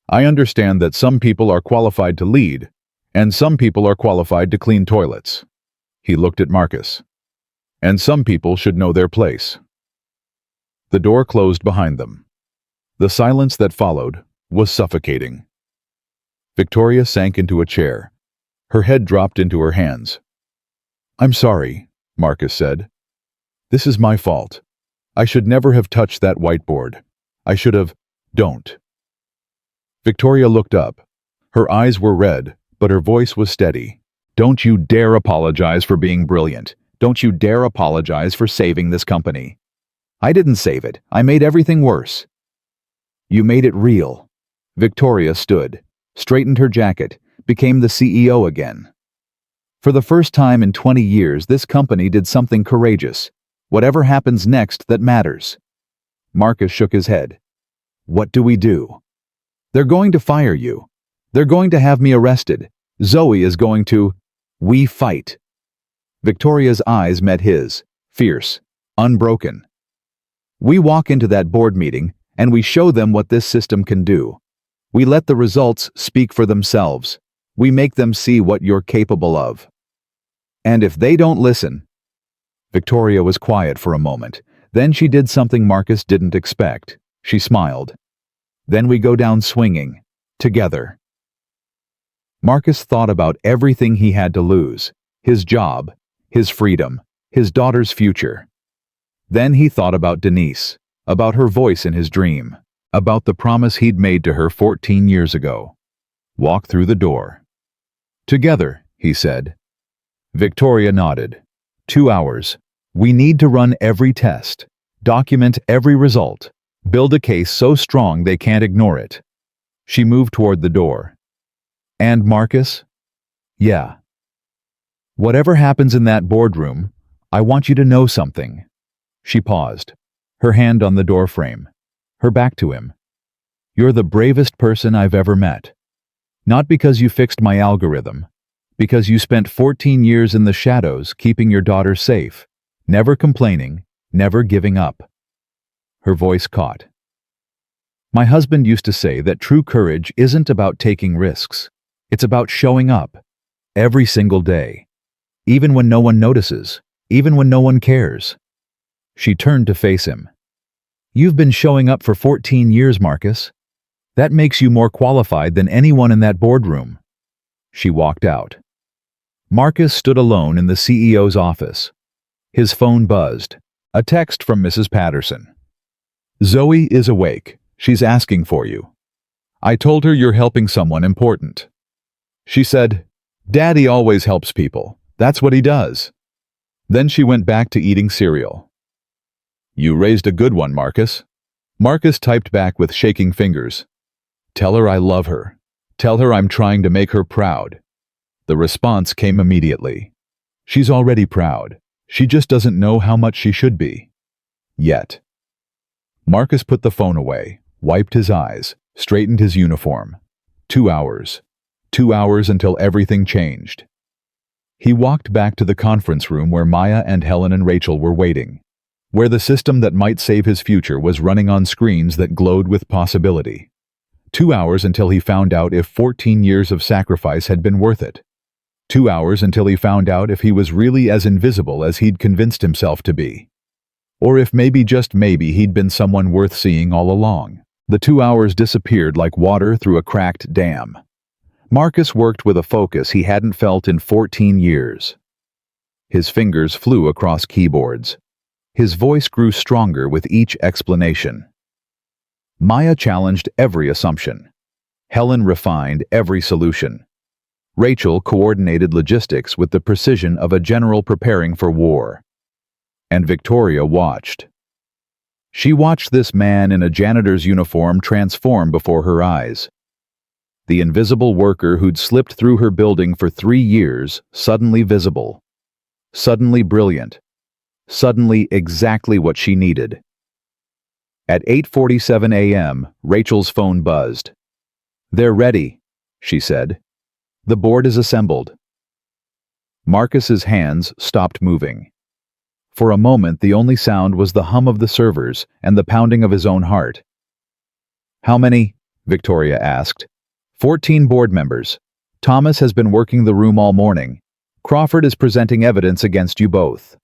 I understand that some people are qualified to lead, and some people are qualified to clean toilets. He looked at Marcus. And some people should know their place. The door closed behind them. The silence that followed was suffocating. Victoria sank into a chair. Her head dropped into her hands. I'm sorry, Marcus said. This is my fault. I should never have touched that whiteboard. I should have... Don't. Victoria looked up. Her eyes were red, but her voice was steady. Don't you dare apologize for being brilliant. Don't you dare apologize for saving this company. I didn't save it. I made everything worse. You made it real. Victoria stood, straightened her jacket, became the CEO again. For the first time in 20 years, this company did something courageous. Whatever happens next, that matters. Marcus shook his head. What do we do? They're going to fire you. They're going to have me arrested. Zoe is going to... We fight. Victoria's eyes met his, fierce, unbroken. We walk into that board meeting, and we show them what this system can do. We let the results speak for themselves. We make them see what you're capable of. And if they don't listen... Victoria was quiet for a moment. Then she did something Marcus didn't expect. She smiled. Then we go down swinging, together. Marcus thought about everything he had to lose. His job, his freedom, his daughter's future. Then he thought about Denise, about her voice in his dream, about the promise he'd made to her 14 years ago. Walk through the door. Together, he said. Victoria nodded. 2 hours. We need to run every test, document every result, build a case so strong they can't ignore it. She moved toward the door. And Marcus? Yeah. Whatever happens in that boardroom, I want you to know something. She paused, her hand on the door frame, her back to him. You're the bravest person I've ever met. Not because you fixed my algorithm, because you spent 14 years in the shadows keeping your daughter safe, never complaining, never giving up. Her voice caught. My husband used to say that true courage isn't about taking risks. It's about showing up, every single day, even when no one notices, even when no one cares. She turned to face him. You've been showing up for 14 years, Marcus. That makes you more qualified than anyone in that boardroom." She walked out. Marcus stood alone in the CEO's office. His phone buzzed. A text from Mrs. Patterson. "Zoe is awake. She's asking for you. I told her you're helping someone important." She said, "Daddy always helps people. That's what he does." Then she went back to eating cereal. "You raised a good one, Marcus." Marcus typed back with shaking fingers. "Tell her I love her. Tell her I'm trying to make her proud." The response came immediately. "She's already proud. She just doesn't know how much she should be. Yet." Marcus put the phone away, wiped his eyes, straightened his uniform. 2 hours. 2 hours until everything changed. He walked back to the conference room where Maya and Helen and Rachel were waiting, where the system that might save his future was running on screens that glowed with possibility. 2 hours until he found out if 14 years of sacrifice had been worth it. 2 hours until he found out if he was really as invisible as he'd convinced himself to be. Or if maybe, just maybe, he'd been someone worth seeing all along. The 2 hours disappeared like water through a cracked dam. Marcus worked with a focus he hadn't felt in 14 years. His fingers flew across keyboards. His voice grew stronger with each explanation. Maya challenged every assumption. Helen refined every solution. Rachel coordinated logistics with the precision of a general preparing for war. And Victoria watched. She watched this man in a janitor's uniform transform before her eyes. The invisible worker who'd slipped through her building for 3 years, suddenly visible. Suddenly brilliant. Suddenly exactly what she needed. At 8:47 a.m., Rachel's phone buzzed. "They're ready," she said. "The board is assembled." Marcus's hands stopped moving. For a moment, the only sound was the hum of the servers and the pounding of his own heart. "How many?" Victoria asked. 14 board members. Thomas has been working the room all morning. Crawford is presenting evidence against you both."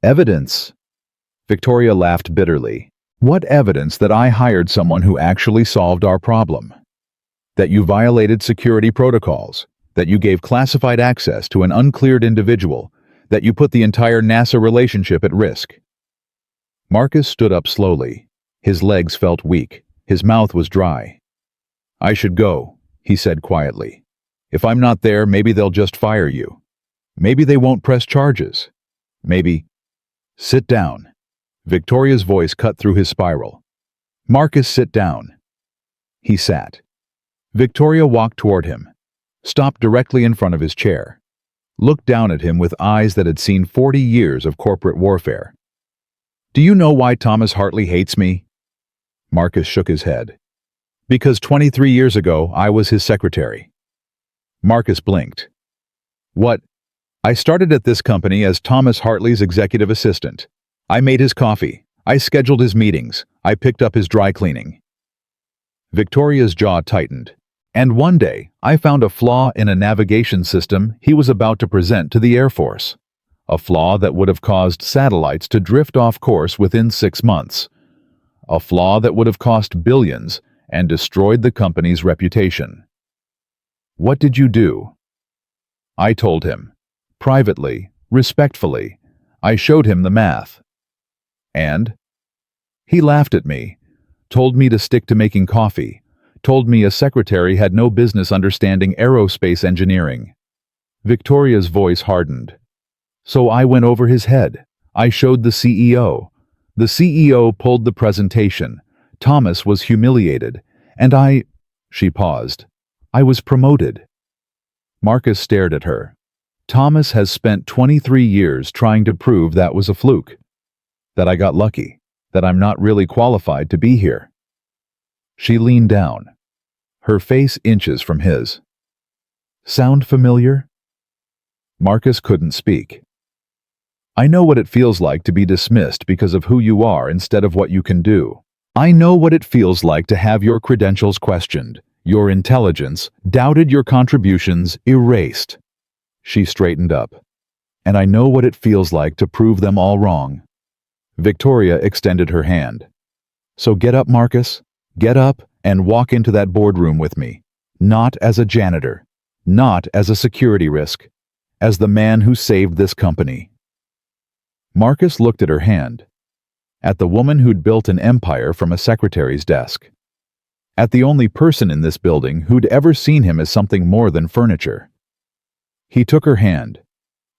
"Evidence?" Victoria laughed bitterly. "What evidence that I hired someone who actually solved our problem? That you violated security protocols? That you gave classified access to an uncleared individual? That you put the entire NASA relationship at risk?" Marcus stood up slowly. His legs felt weak. His mouth was dry. "I should go," he said quietly. "If I'm not there, maybe they'll just fire you. Maybe they won't press charges. Maybe—" "Sit down." Victoria's voice cut through his spiral. "Marcus, sit down." He sat. Victoria walked toward him, stopped directly in front of his chair, looked down at him with eyes that had seen 40 years of corporate warfare. "Do you know why Thomas Hartley hates me?" Marcus shook his head. "Because 23 years ago, I was his secretary." Marcus blinked. "What?" "I started at this company as Thomas Hartley's executive assistant. I made his coffee. I scheduled his meetings. I picked up his dry cleaning." Victoria's jaw tightened. "And one day, I found a flaw in a navigation system he was about to present to the Air Force. A flaw that would have caused satellites to drift off course within 6 months. A flaw that would have cost billions and destroyed the company's reputation." "What did you do?" I told him. Privately, respectfully. I showed him the math. "And?" "He laughed at me, told me to stick to making coffee, told me a secretary had no business understanding aerospace engineering." Victoria's voice hardened. "So I went over his head. I showed the CEO. The CEO pulled the presentation. Thomas was humiliated. And She paused. "I was promoted." Marcus stared at her. "Thomas has spent 23 years trying to prove that was a fluke. That I got lucky. That I'm not really qualified to be here." She leaned down, her face inches from his. "Sound familiar?" Marcus couldn't speak. "I know what it feels like to be dismissed because of who you are instead of what you can do. I know what it feels like to have your credentials questioned, your intelligence doubted, your contributions erased." She straightened up. "And I know what it feels like to prove them all wrong." Victoria extended her hand. "So get up, Marcus. Get up and walk into that boardroom with me, not as a janitor, not as a security risk, as the man who saved this company." Marcus looked at her hand, at the woman who'd built an empire from a secretary's desk, at the only person in this building who'd ever seen him as something more than furniture. He took her hand.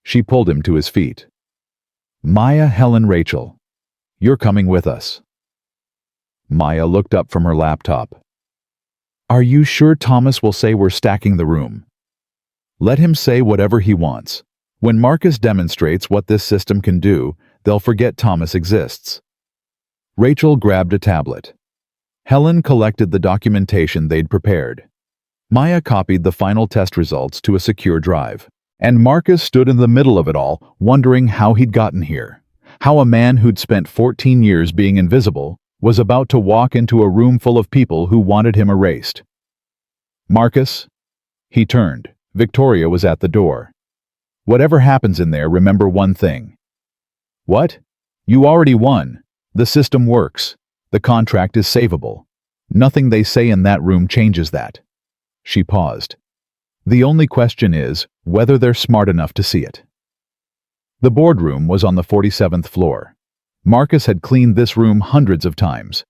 She pulled him to his feet. "Maya, Helen, Rachel, you're coming with us." Maya looked up from her laptop. "Are you sure Thomas will say we're stacking the room?" "Let him say whatever he wants. When Marcus demonstrates what this system can do, they'll forget Thomas exists." Rachel grabbed a tablet. Helen collected the documentation they'd prepared. Maya copied the final test results to a secure drive. And Marcus stood in the middle of it all, wondering how he'd gotten here. How a man who'd spent 14 years being invisible was about to walk into a room full of people who wanted him erased. "Marcus?" He turned. Victoria was at the door. "Whatever happens in there, remember one thing." "What?" "You already won. The system works. The contract is savable. Nothing they say in that room changes that." She paused. "The only question is whether they're smart enough to see it." The boardroom was on the 47th floor. Marcus had cleaned this room hundreds of times,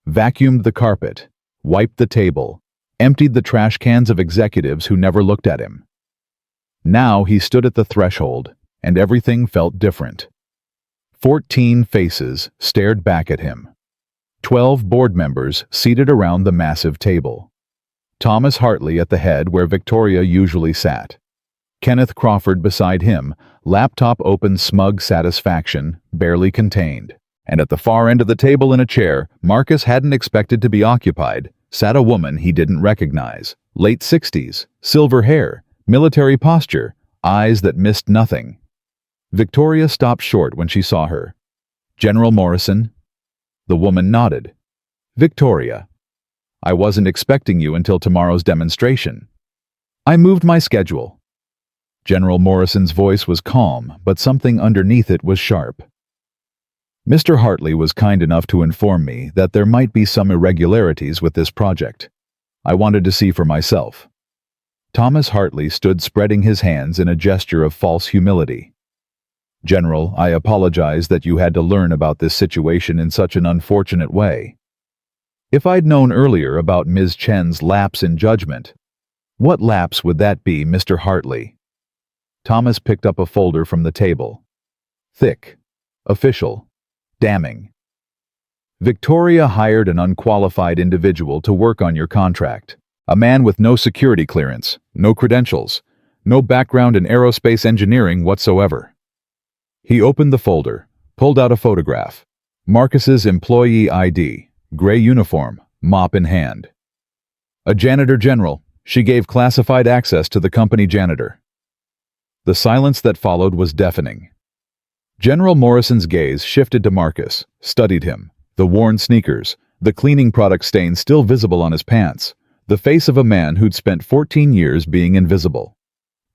vacuumed the carpet, wiped the table, emptied the trash cans of executives who never looked at him. Now he stood at the threshold, and everything felt different. 14 faces stared back at him. 12 board members seated around the massive table. Thomas Hartley at the head where Victoria usually sat. Kenneth Crawford beside him, laptop open, smug satisfaction, barely contained. And at the far end of the table in a chair Marcus hadn't expected to be occupied, sat a woman he didn't recognize. Late 60s, silver hair, military posture, eyes that missed nothing. Victoria stopped short when she saw her. "General Morrison?" The woman nodded. "Victoria. I wasn't expecting you until tomorrow's demonstration. I moved my schedule." General Morrison's voice was calm, but something underneath it was sharp. "Mr. Hartley was kind enough to inform me that there might be some irregularities with this project. I wanted to see for myself." Thomas Hartley stood spreading his hands in a gesture of false humility. "General, I apologize that you had to learn about this situation in such an unfortunate way. If I'd known earlier about Ms. Chen's lapse in judgment—" "What lapse would that be, Mr. Hartley?" Thomas picked up a folder from the table. Thick, official, damning. "Victoria hired an unqualified individual to work on your contract. A man with no security clearance, no credentials, no background in aerospace engineering whatsoever." He opened the folder, pulled out a photograph. Marcus's employee ID, gray uniform, mop in hand. "A janitor general. She gave classified access to the company janitor." The silence that followed was deafening. General Morrison's gaze shifted to Marcus, studied him, the worn sneakers, the cleaning product stain still visible on his pants, the face of a man who'd spent 14 years being invisible.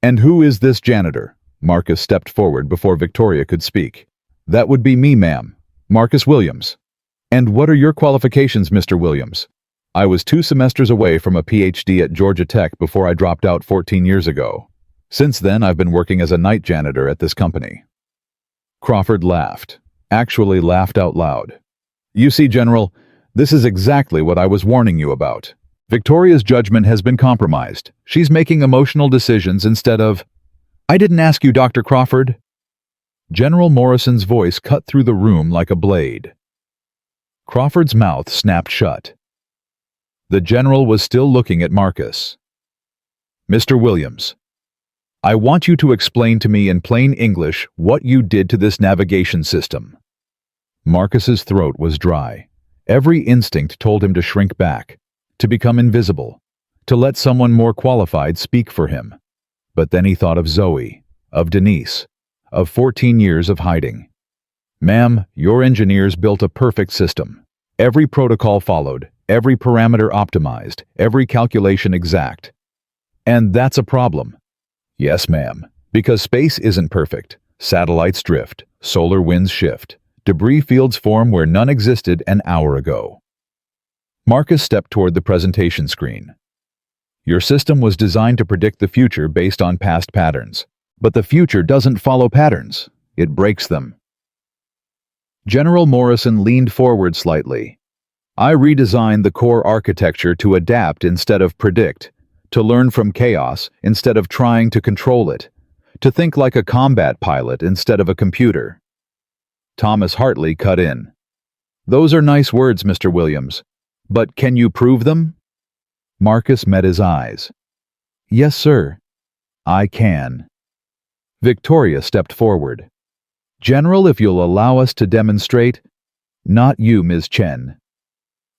"And who is this janitor?" Marcus stepped forward before Victoria could speak. "That would be me, ma'am. Marcus Williams." "And what are your qualifications, Mr. Williams?" "I was 2 semesters away from a PhD at Georgia Tech before I dropped out 14 years ago. Since then, I've been working as a night janitor at this company." Crawford laughed, actually laughed out loud. "You see, General, this is exactly what I was warning you about. Victoria's judgment has been compromised. She's making emotional decisions instead of—" "I didn't ask you, Dr. Crawford." General Morrison's voice cut through the room like a blade. Crawford's mouth snapped shut. The general was still looking at Marcus. "Mr. Williams, I want you to explain to me in plain English what you did to this navigation system." Marcus's throat was dry. Every instinct told him to shrink back, to become invisible, to let someone more qualified speak for him. But then he thought of Zoe, of Denise, of 14 years of hiding. "Ma'am, your engineers built a perfect system. Every protocol followed, every parameter optimized, every calculation exact. And that's a problem." "Yes, ma'am, because space isn't perfect. Satellites drift, solar winds shift, debris fields form where none existed an hour ago." Marcus stepped toward the presentation screen. Your system was designed to predict the future based on past patterns. But the future doesn't follow patterns. It breaks them. General Morrison leaned forward slightly. I redesigned the core architecture to adapt instead of predict, to learn from chaos instead of trying to control it, to think like a combat pilot instead of a computer. Thomas Hartley cut in. Those are nice words, Mr. Williams. But can you prove them? Marcus met his eyes. Yes, sir. I can. Victoria stepped forward. General, if you'll allow us to demonstrate— Not you, Ms. Chen.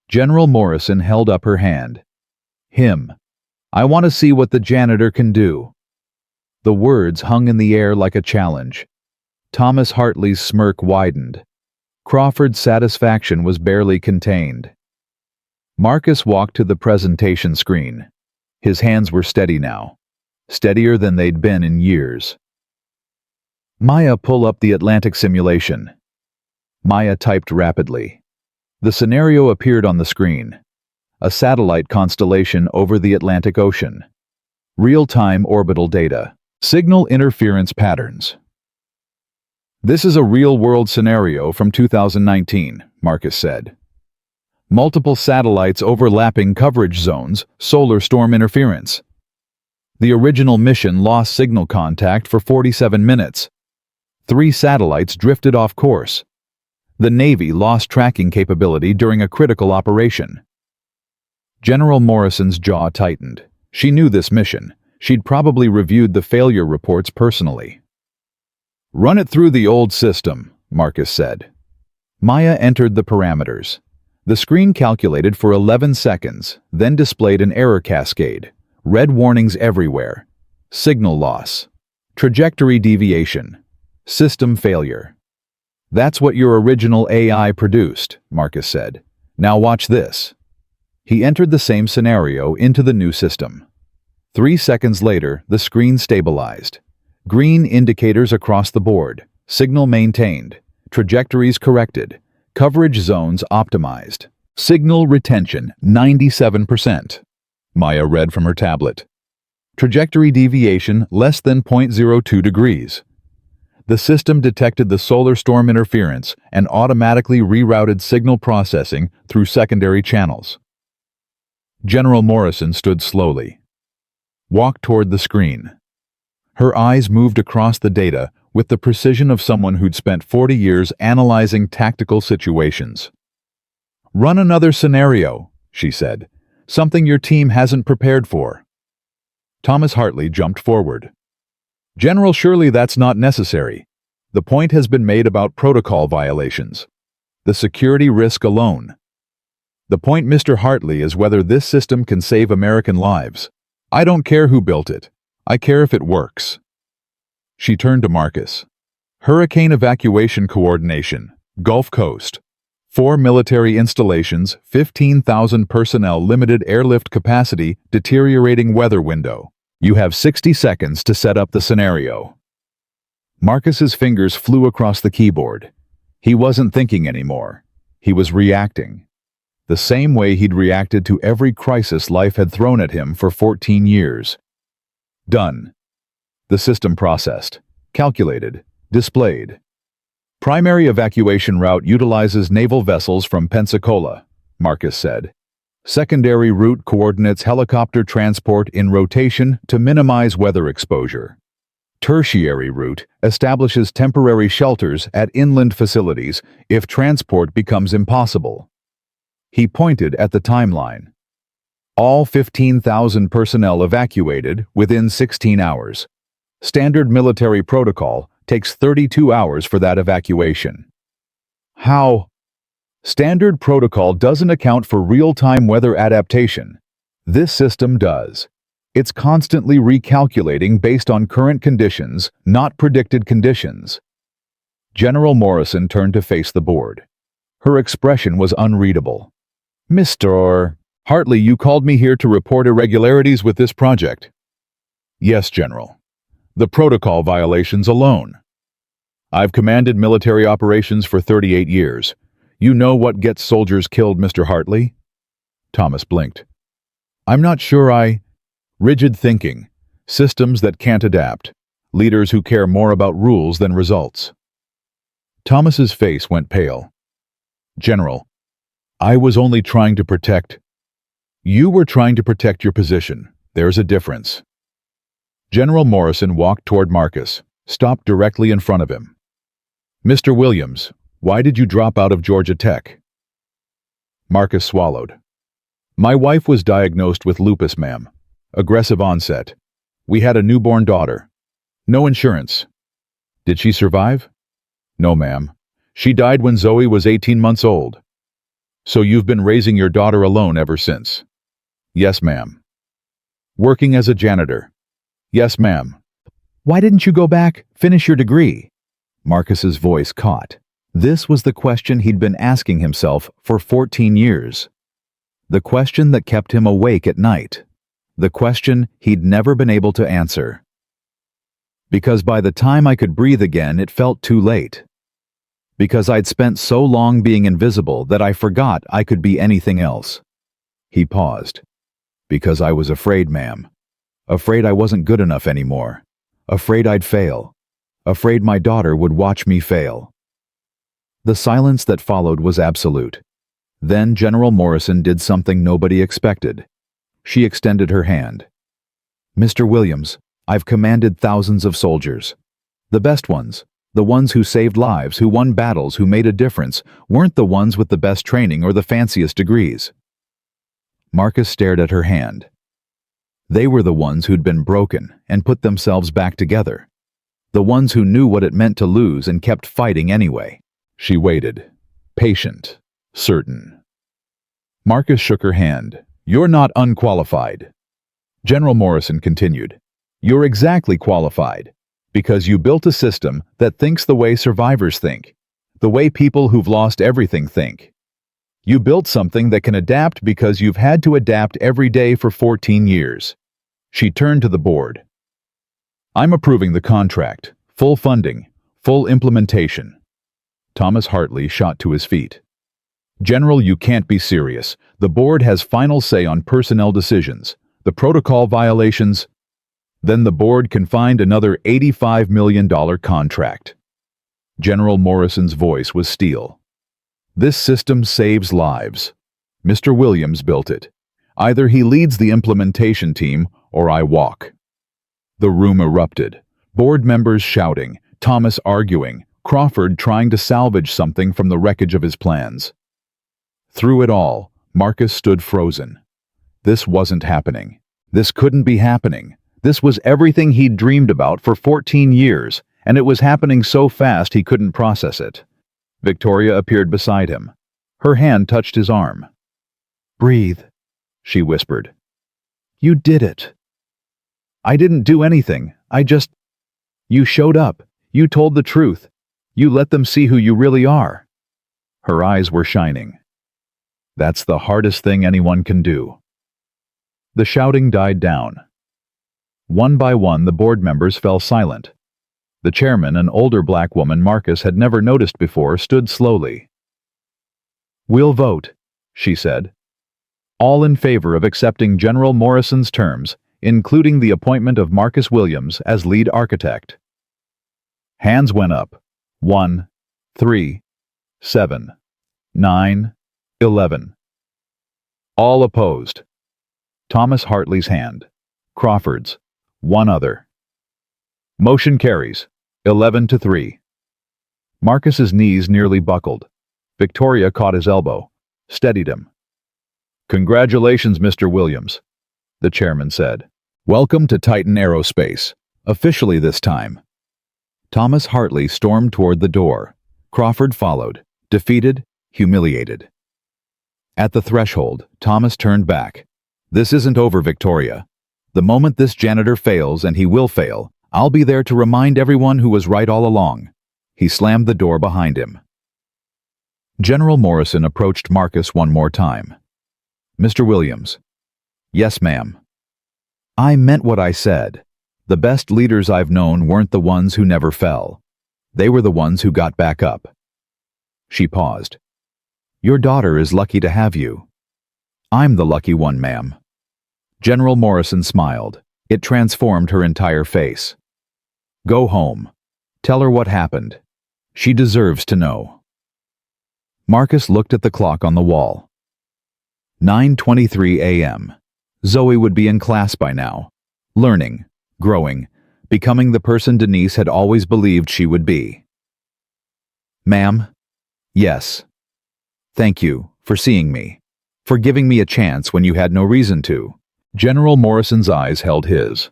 General Morrison held up her hand. Him. I want to see what the janitor can do. The words hung in the air like a challenge. Thomas Hartley's smirk widened. Crawford's satisfaction was barely contained. Marcus walked to the presentation screen. His hands were steady now, steadier than they'd been in years. Maya, pull up the Atlantic simulation. Maya typed rapidly. The scenario appeared on the screen. A satellite constellation over the Atlantic Ocean. Real-time orbital data. Signal interference patterns. This is a real-world scenario from 2019, Marcus said. Multiple satellites overlapping coverage zones, solar storm interference. The original mission lost signal contact for 47 minutes. 3 satellites drifted off course. The Navy lost tracking capability during a critical operation. General Morrison's jaw tightened. She knew this mission. She'd probably reviewed the failure reports personally. Run it through the old system, Marcus said. Maya entered the parameters. The screen calculated for 11 seconds, then displayed an error cascade. Red warnings everywhere. Signal loss. Trajectory deviation. System failure. That's what your original AI produced, Marcus said. Now watch this. He entered the same scenario into the new system. 3 seconds later, the screen stabilized. Green indicators across the board. Signal maintained. Trajectories corrected. Coverage zones optimized. Signal retention 97%. Maya read from her tablet. Trajectory deviation less than 0.02 degrees. The system detected the solar storm interference and automatically rerouted signal processing through secondary channels. General Morrison stood slowly. Walked toward the screen. Her eyes moved across the data with the precision of someone who'd spent 40 years analyzing tactical situations. Run another scenario, she said. Something your team hasn't prepared for. Thomas Hartley jumped forward. General, surely that's not necessary. The point has been made about protocol violations. The security risk alone. The point, Mr. Hartley, is whether this system can save American lives. I don't care who built it. I care if it works. She turned to Marcus. Hurricane evacuation coordination, Gulf Coast. 4 military installations, 15,000 personnel, limited airlift capacity, deteriorating weather window. You have 60 seconds to set up the scenario. Marcus's fingers flew across the keyboard. He wasn't thinking anymore. He was reacting. The same way he'd reacted to every crisis life had thrown at him for 14 years. Done. The system processed, calculated, displayed. Primary evacuation route utilizes naval vessels from Pensacola, Marcus said. Secondary route coordinates helicopter transport in rotation to minimize weather exposure. Tertiary route establishes temporary shelters at inland facilities if transport becomes impossible. He pointed at the timeline. All 15,000 personnel evacuated within 16 hours. Standard military protocol takes 32 hours for that evacuation. How? Standard protocol doesn't account for real-time weather adaptation. This system does. It's constantly recalculating based on current conditions, not predicted conditions. General Morrison turned to face the board. Her expression was unreadable. Mr. Hartley, you called me here to report irregularities with this project. Yes, General. The protocol violations alone. I've commanded military operations for 38 years. You know what gets soldiers killed, Mr. Hartley? Thomas blinked. I'm not sure I... Rigid thinking. Systems that can't adapt. Leaders who care more about rules than results. Thomas's face went pale. General, I was only trying to protect... You were trying to protect your position. There's a difference. General Morrison walked toward Marcus, stopped directly in front of him. Mr. Williams, why did you drop out of Georgia Tech? Marcus swallowed. My wife was diagnosed with lupus, ma'am. Aggressive onset. We had a newborn daughter. No insurance. Did she survive? No, ma'am. She died when Zoe was 18 months old. So you've been raising your daughter alone ever since? Yes, ma'am. Working as a janitor? Yes, ma'am. Why didn't you go back, finish your degree? Marcus's voice caught. This was the question he'd been asking himself for 14 years. The question that kept him awake at night. The question he'd never been able to answer. Because by the time I could breathe again, it felt too late. Because I'd spent so long being invisible that I forgot I could be anything else. He paused. Because I was afraid, ma'am. Afraid I wasn't good enough anymore. Afraid I'd fail. Afraid my daughter would watch me fail. The silence that followed was absolute. Then General Morrison did something nobody expected. She extended her hand. Mr. Williams, I've commanded thousands of soldiers. The best ones, the ones who saved lives, who won battles, who made a difference, weren't the ones with the best training or the fanciest degrees. Marcus stared at her hand. They were the ones who'd been broken and put themselves back together. The ones who knew what it meant to lose and kept fighting anyway. She waited, patient, certain. Marcus shook her hand. You're not unqualified. General Morrison continued. You're exactly qualified, because you built a system that thinks the way survivors think, the way people who've lost everything think. You built something that can adapt because you've had to adapt every day for 14 years. She turned to the board. I'm approving the contract, full funding, full implementation. Thomas Hartley shot to his feet. General, you can't be serious. The board has final say on personnel decisions, the protocol violations. Then the board can find another $85 million contract. General Morrison's voice was steel. This system saves lives. Mr. Williams built it. Either he leads the implementation team or I walk. The room erupted. Board members shouting, Thomas arguing, Crawford trying to salvage something from the wreckage of his plans. Through it all, Marcus stood frozen. This wasn't happening. This couldn't be happening. This was everything he'd dreamed about for 14 years, and it was happening so fast he couldn't process it. Victoria appeared beside him. Her hand touched his arm. Breathe, she whispered. You did it. I didn't do anything. You showed up. You told the truth. You let them see who you really are. Her eyes were shining. That's the hardest thing anyone can do. The shouting died down. One by one, the board members fell silent. The chairman, an older black woman Marcus had never noticed before, stood slowly. We'll vote, she said. All in favor of accepting General Morrison's terms, including the appointment of Marcus Williams as lead architect. Hands went up. 1, 3, 7, 9, 11. All opposed. Thomas Hartley's hand. Crawford's. One other. Motion carries. 11-3. Marcus's knees nearly buckled. Victoria caught his elbow, steadied him. Congratulations, Mr. Williams, the chairman said. Welcome to Titan Aerospace, officially this time. Thomas Hartley stormed toward the door. Crawford followed, defeated, humiliated. At the threshold, Thomas turned back. This isn't over, Victoria. The moment this janitor fails, and he will fail, I'll be there to remind everyone who was right all along. He slammed the door behind him. General Morrison approached Marcus one more time. Mr. Williams. Yes, ma'am. I meant what I said. The best leaders I've known weren't the ones who never fell. They were the ones who got back up. She paused. Your daughter is lucky to have you. I'm the lucky one, ma'am. General Morrison smiled. It transformed her entire face. Go home. Tell her what happened. She deserves to know. Marcus looked at the clock on the wall. 9:23 a.m. Zoe would be in class by now, learning, growing, becoming the person Denise had always believed she would be. Ma'am? Yes. Thank you for seeing me, for giving me a chance when you had no reason to. General Morrison's eyes held his.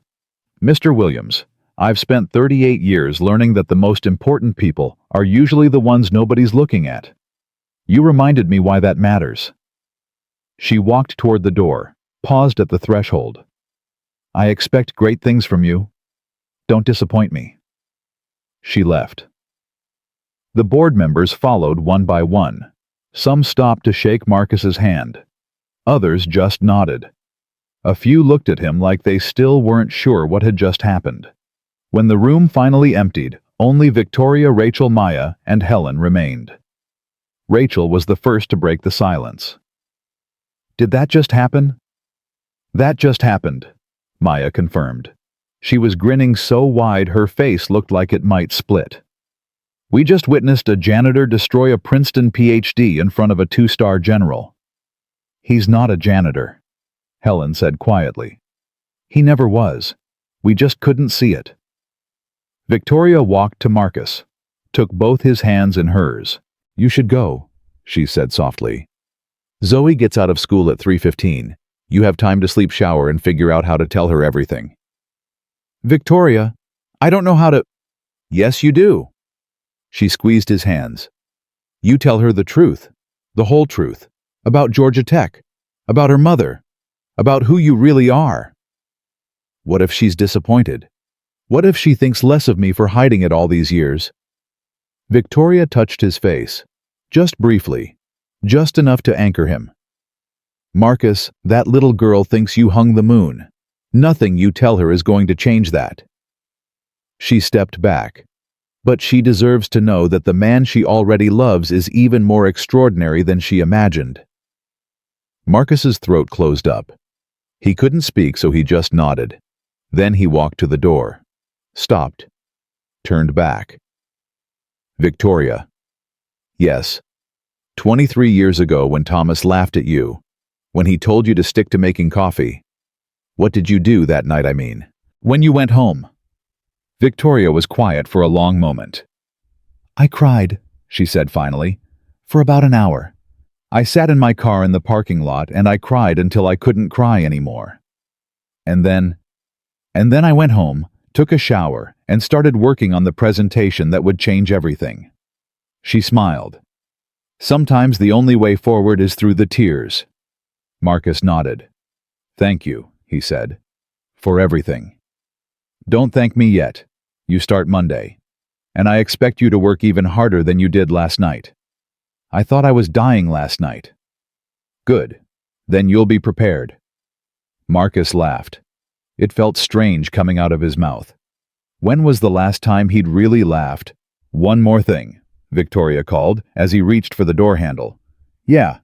Mr. Williams, I've spent 38 years learning that the most important people are usually the ones nobody's looking at. You reminded me why that matters. She walked toward the door, paused at the threshold. I expect great things from you. Don't disappoint me. She left. The board members followed one by one. Some stopped to shake Marcus's hand. Others just nodded. A few looked at him like they still weren't sure what had just happened. When the room finally emptied, only Victoria, Rachel, Maya, and Helen remained. Rachel was the first to break the silence. Did that just happen? That just happened, Maya confirmed. She was grinning so wide her face looked like it might split. We just witnessed a janitor destroy a Princeton PhD in front of a 2-star general. He's not a janitor, Helen said quietly. He never was. We just couldn't see it. Victoria walked to Marcus, took both his hands in hers. You should go, she said softly. Zoe gets out of school at 3:15. You have time to sleep, shower, and figure out how to tell her everything. Victoria, I don't know how to... Yes, you do. She squeezed his hands. You tell her the truth, the whole truth, about Georgia Tech, about her mother, about who you really are. What if she's disappointed? What if she thinks less of me for hiding it all these years? Victoria touched his face, just briefly, just enough to anchor him. Marcus, that little girl thinks you hung the moon. Nothing you tell her is going to change that. She stepped back. But she deserves to know that the man she already loves is even more extraordinary than she imagined. Marcus's throat closed up. He couldn't speak, so he just nodded. Then he walked to the door. Stopped. Turned back. Victoria. Yes. 23 years ago when Thomas laughed at you, when he told you to stick to making coffee. What did you do that night, I mean? When you went home? Victoria was quiet for a long moment. I cried, she said finally, for about an hour. I sat in my car in the parking lot and I cried until I couldn't cry anymore. And then I went home, took a shower, and started working on the presentation that would change everything. She smiled. Sometimes the only way forward is through the tears. Marcus nodded. Thank you, he said, for everything. Don't thank me yet. You start Monday. And I expect you to work even harder than you did last night. I thought I was dying last night. Good. Then you'll be prepared. Marcus laughed. It felt strange coming out of his mouth. When was the last time he'd really laughed? One more thing, Victoria called as he reached for the door handle. Yeah.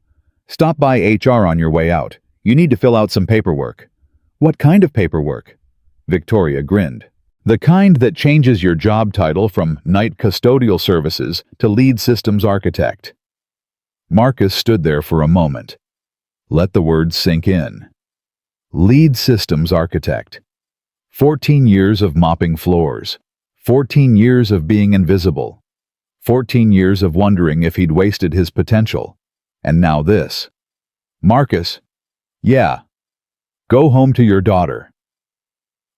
Stop by HR on your way out. You need to fill out some paperwork. What kind of paperwork? Victoria grinned. The kind that changes your job title from night custodial services to lead systems architect. Marcus stood there for a moment. Let the words sink in. Lead systems architect. 14 years of mopping floors. 14 years of being invisible. 14 years of wondering if he'd wasted his potential. And now this. Marcus. Yeah. Go home to your daughter.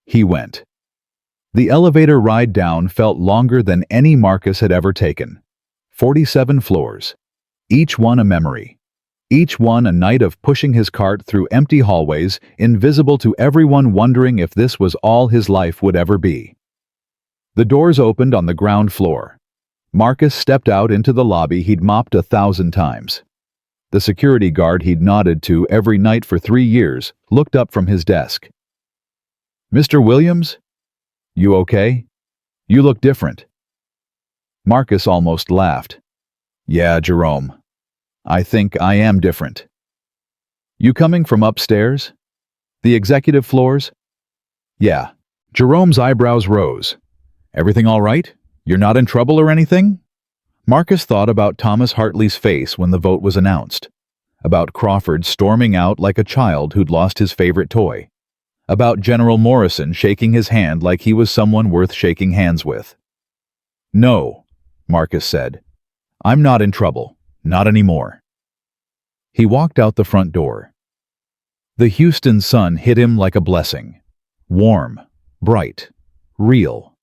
He went. The elevator ride down felt longer than any Marcus had ever taken. 47 floors. Each one a memory. Each one a night of pushing his cart through empty hallways, invisible to everyone, wondering if this was all his life would ever be. The doors opened on the ground floor. Marcus stepped out into the lobby he'd mopped 1,000 times. The security guard he'd nodded to every night for 3 years looked up from his desk. Mr. Williams? You okay? You look different. Marcus almost laughed. Yeah, Jerome. I think I am different. You coming from upstairs? The executive floors? Yeah. Jerome's eyebrows rose. Everything all right? You're not in trouble or anything? Marcus thought about Thomas Hartley's face when the vote was announced, about Crawford storming out like a child who'd lost his favorite toy, about General Morrison shaking his hand like he was someone worth shaking hands with. No, Marcus said. I'm not in trouble. Not anymore. He walked out the front door. The Houston sun hit him like a blessing. Warm, bright, real.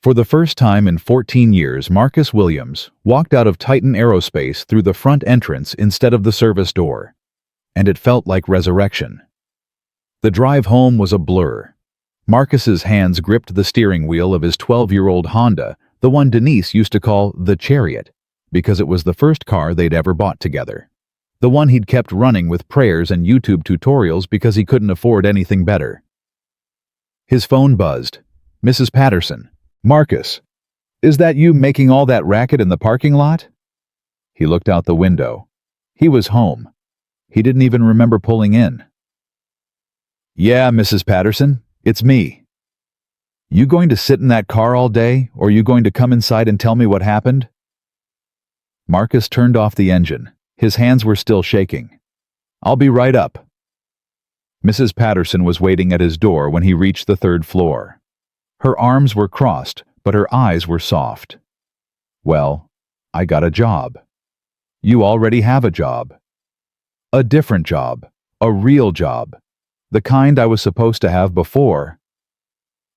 For the first time in 14 years, Marcus Williams walked out of Titan Aerospace through the front entrance instead of the service door, and it felt like resurrection. The drive home was a blur. Marcus's hands gripped the steering wheel of his 12-year-old Honda, the one Denise used to call the Chariot, because it was the first car they'd ever bought together. The one he'd kept running with prayers and YouTube tutorials because he couldn't afford anything better. His phone buzzed. Mrs. Patterson. Marcus, is that you making all that racket in the parking lot? He looked out the window. He was home. He didn't even remember pulling in. Yeah, Mrs. Patterson, it's me. You going to sit in that car all day, or you going to come inside and tell me what happened? Marcus turned off the engine. His hands were still shaking. I'll be right up. Mrs. Patterson was waiting at his door when he reached the third floor. Her arms were crossed, but her eyes were soft. Well, I got a job. You already have a job. A different job. A real job. The kind I was supposed to have before.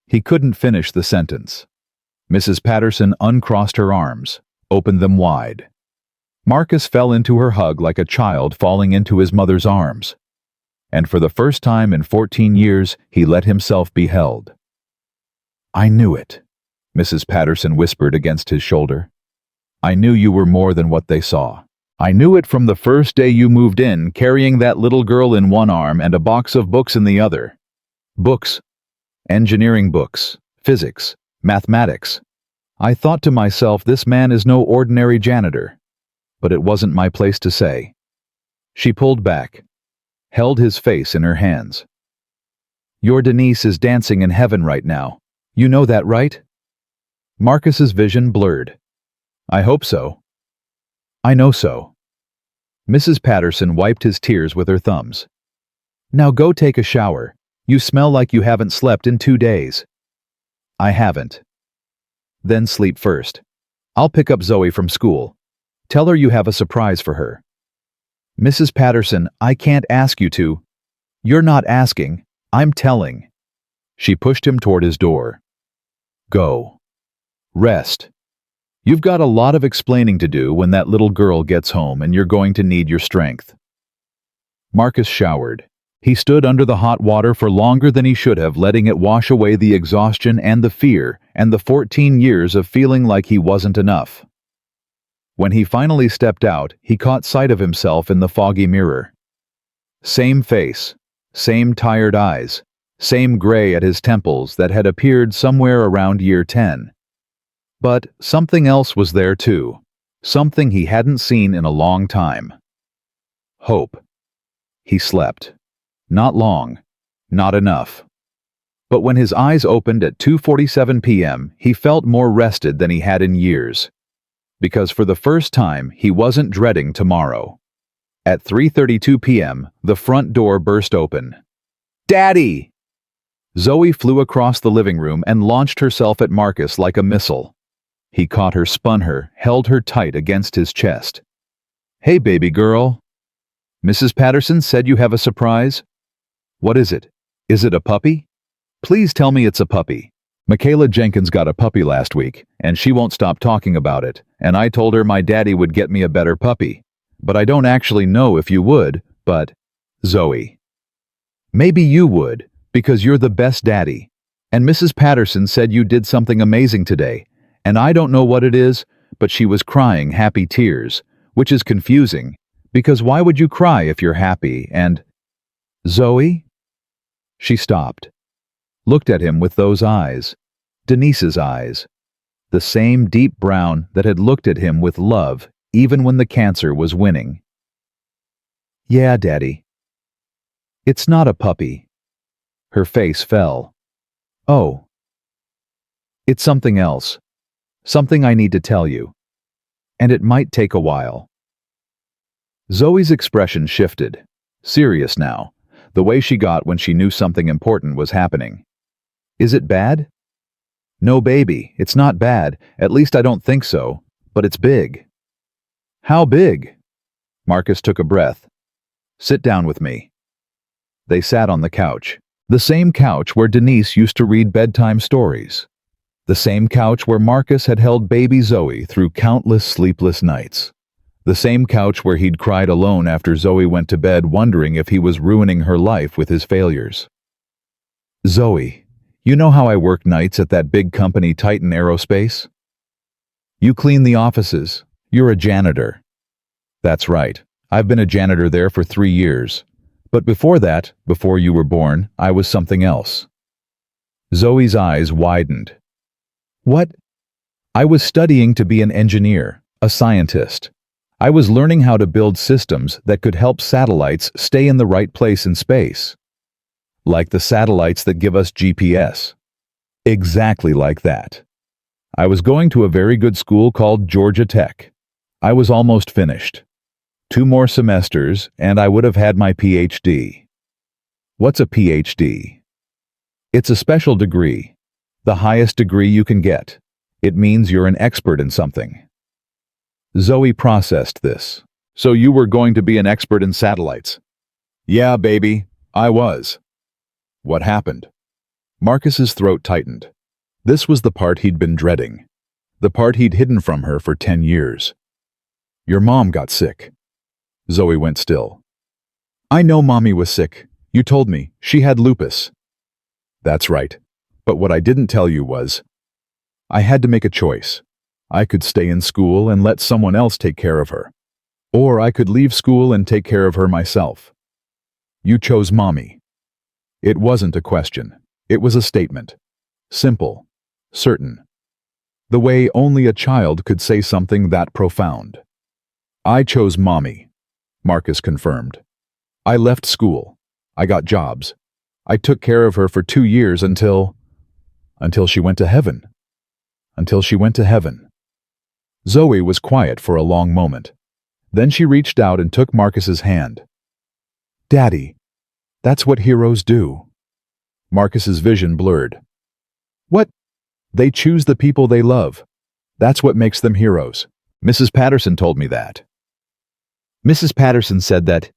He couldn't finish the sentence. Mrs. Patterson uncrossed her arms, opened them wide. Marcus fell into her hug like a child falling into his mother's arms. And for the first time in 14 years, he let himself be held. I knew it, Mrs. Patterson whispered against his shoulder. I knew you were more than what they saw. I knew it from the first day you moved in, carrying that little girl in one arm and a box of books in the other. Books. Engineering books. Physics. Mathematics. I thought to myself, this man is no ordinary janitor. But it wasn't my place to say. She pulled back, held his face in her hands. Your Denise is dancing in heaven right now. You know that, right? Marcus's vision blurred. I hope so. I know so. Mrs. Patterson wiped his tears with her thumbs. Now go take a shower. You smell like you haven't slept in 2 days. I haven't. Then sleep first. I'll pick up Zoe from school. Tell her you have a surprise for her. Mrs. Patterson, I can't ask you to. You're not asking. I'm telling. She pushed him toward his door. Go. Rest. You've got a lot of explaining to do when that little girl gets home, and you're going to need your strength. Marcus showered. He stood under the hot water for longer than he should have, letting it wash away the exhaustion and the fear and the 14 years of feeling like he wasn't enough. When he finally stepped out, he caught sight of himself in the foggy mirror. Same face, same tired eyes, same gray at his temples that had appeared somewhere around year 10. But something else was there too, something he hadn't seen in a long time. Hope. He slept. Not long, not enough. But when his eyes opened at 2:47 p.m., he felt more rested than he had in years. Because for the first time, he wasn't dreading tomorrow. At 3:32 p.m., the front door burst open. Daddy! Zoe flew across the living room and launched herself at Marcus like a missile. He caught her, spun her, held her tight against his chest. Hey, baby girl. Mrs. Patterson said you have a surprise? What is it? Is it a puppy? Please tell me it's a puppy. Michaela Jenkins got a puppy last week, and she won't stop talking about it, and I told her my daddy would get me a better puppy. But I don't actually know if you would, but... Zoe. Maybe you would, because you're the best daddy. And Mrs. Patterson said you did something amazing today, and I don't know what it is, but she was crying happy tears, which is confusing, because why would you cry if you're happy, and... Zoe? She stopped. Looked at him with those eyes, Denise's eyes, the same deep brown that had looked at him with love even when the cancer was winning. Yeah, Daddy. It's not a puppy. Her face fell. Oh, it's something else. Something I need to tell you. And it might take a while. Zoe's expression shifted. Serious now. The way she got when she knew something important was happening. Is it bad? No, baby, it's not bad. At least I don't think so. But it's big. How big? Marcus took a breath. Sit down with me. They sat on the couch. The same couch where Denise used to read bedtime stories. The same couch where Marcus had held baby Zoe through countless sleepless nights. The same couch where he'd cried alone after Zoe went to bed wondering if he was ruining her life with his failures. Zoe, you know how I work nights at that big company Titan Aerospace? You clean the offices. You're a janitor. That's right. I've been a janitor there for 3 years. But before that, before you were born, I was something else. Zoe's eyes widened. What? I was studying to be an engineer, a scientist. I was learning how to build systems that could help satellites stay in the right place in space. Like the satellites that give us GPS. Exactly like that. I was going to a very good school called Georgia Tech. I was almost finished. 2 more semesters, and I would have had my PhD. What's a PhD? It's a special degree. The highest degree you can get. It means you're an expert in something. Zoe processed this. So you were going to be an expert in satellites? Yeah, baby, I was. What happened? Marcus's throat tightened. This was the part he'd been dreading. The part he'd hidden from her for 10 years. Your mom got sick. Zoe went still. I know Mommy was sick. You told me. She had lupus. That's right. But what I didn't tell you was, I had to make a choice. I could stay in school and let someone else take care of her. Or I could leave school and take care of her myself. You chose Mommy. It wasn't a question. It was a statement. Simple. Certain. The way only a child could say something that profound. I chose Mommy, Marcus confirmed. I left school. I got jobs. I took care of her for 2 years until she went to heaven. Until she went to heaven. Zoe was quiet for a long moment. Then she reached out and took Marcus's hand. Daddy, that's what heroes do. Marcus's vision blurred. What? They choose the people they love. That's what makes them heroes. Mrs. Patterson told me that. Mrs. Patterson said that.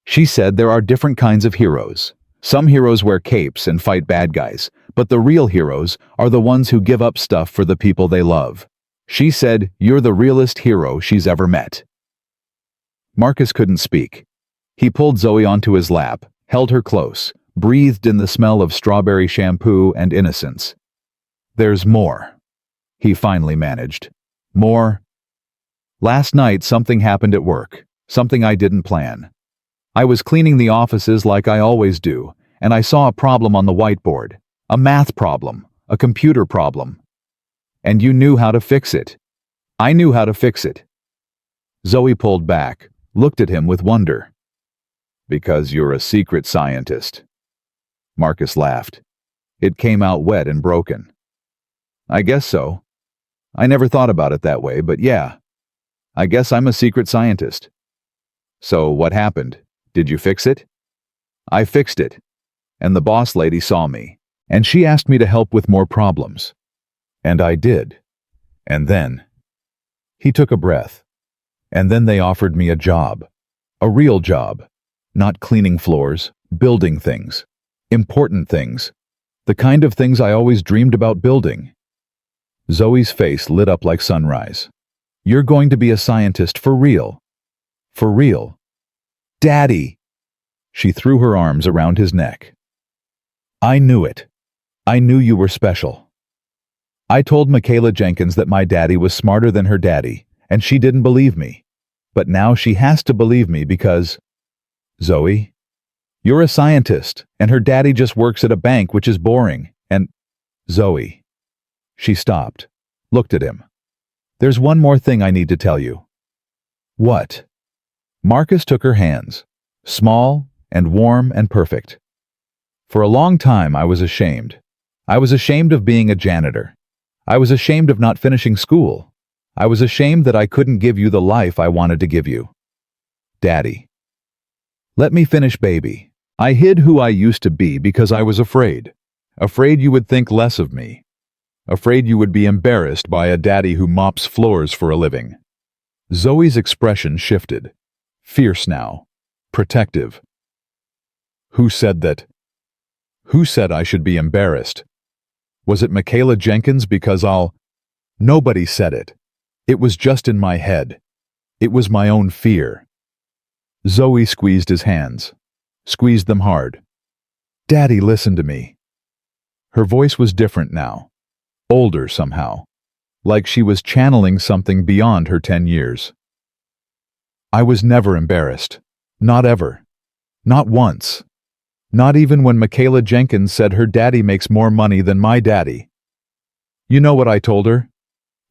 She said there are different kinds of heroes. Some heroes wear capes and fight bad guys, but the real heroes are the ones who give up stuff for the people they love. She said you're the realest hero she's ever met. Marcus couldn't speak. He pulled Zoe onto his lap, held her close, breathed in the smell of strawberry shampoo and innocence. There's more. He finally managed. More. Last night something happened at work, something I didn't plan. I was cleaning the offices like I always do, and I saw a problem on the whiteboard. A math problem, a computer problem. And you knew how to fix it. I knew how to fix it. Zoe pulled back, looked at him with wonder. Because you're a secret scientist. Marcus laughed. It came out wet and broken. I guess so. I never thought about it that way, but yeah. I guess I'm a secret scientist. So what happened? Did you fix it? I fixed it. And the boss lady saw me. And she asked me to help with more problems. And I did. And then. He took a breath. And then they offered me a job. A real job. Not cleaning floors, building things. Important things. The kind of things I always dreamed about building. Zoe's face lit up like sunrise. You're going to be a scientist for real. For real. Daddy! She threw her arms around his neck. I knew it. I knew you were special. I told Michaela Jenkins that my daddy was smarter than her daddy, and she didn't believe me. But now she has to believe me because... Zoe, you're a scientist, and her daddy just works at a bank, which is boring, and... Zoe. She stopped, looked at him. There's one more thing I need to tell you. What? Marcus took her hands. Small and warm and perfect. For a long time I was ashamed. I was ashamed of being a janitor. I was ashamed of not finishing school. I was ashamed that I couldn't give you the life I wanted to give you. Daddy. Let me finish, baby. I hid who I used to be because I was afraid. Afraid you would think less of me. Afraid you would be embarrassed by a daddy who mops floors for a living. Zoe's expression shifted. Fierce now. Protective. Who said that? Who said I should be embarrassed? Was it Michaela Jenkins because Nobody said it. It was just in my head. It was my own fear. Zoe squeezed his hands. Squeezed them hard. Daddy, listen to me. Her voice was different now. Older somehow. Like she was channeling something beyond her 10 years. I was never embarrassed. Not ever. Not once. Not even when Michaela Jenkins said her daddy makes more money than my daddy. You know what I told her?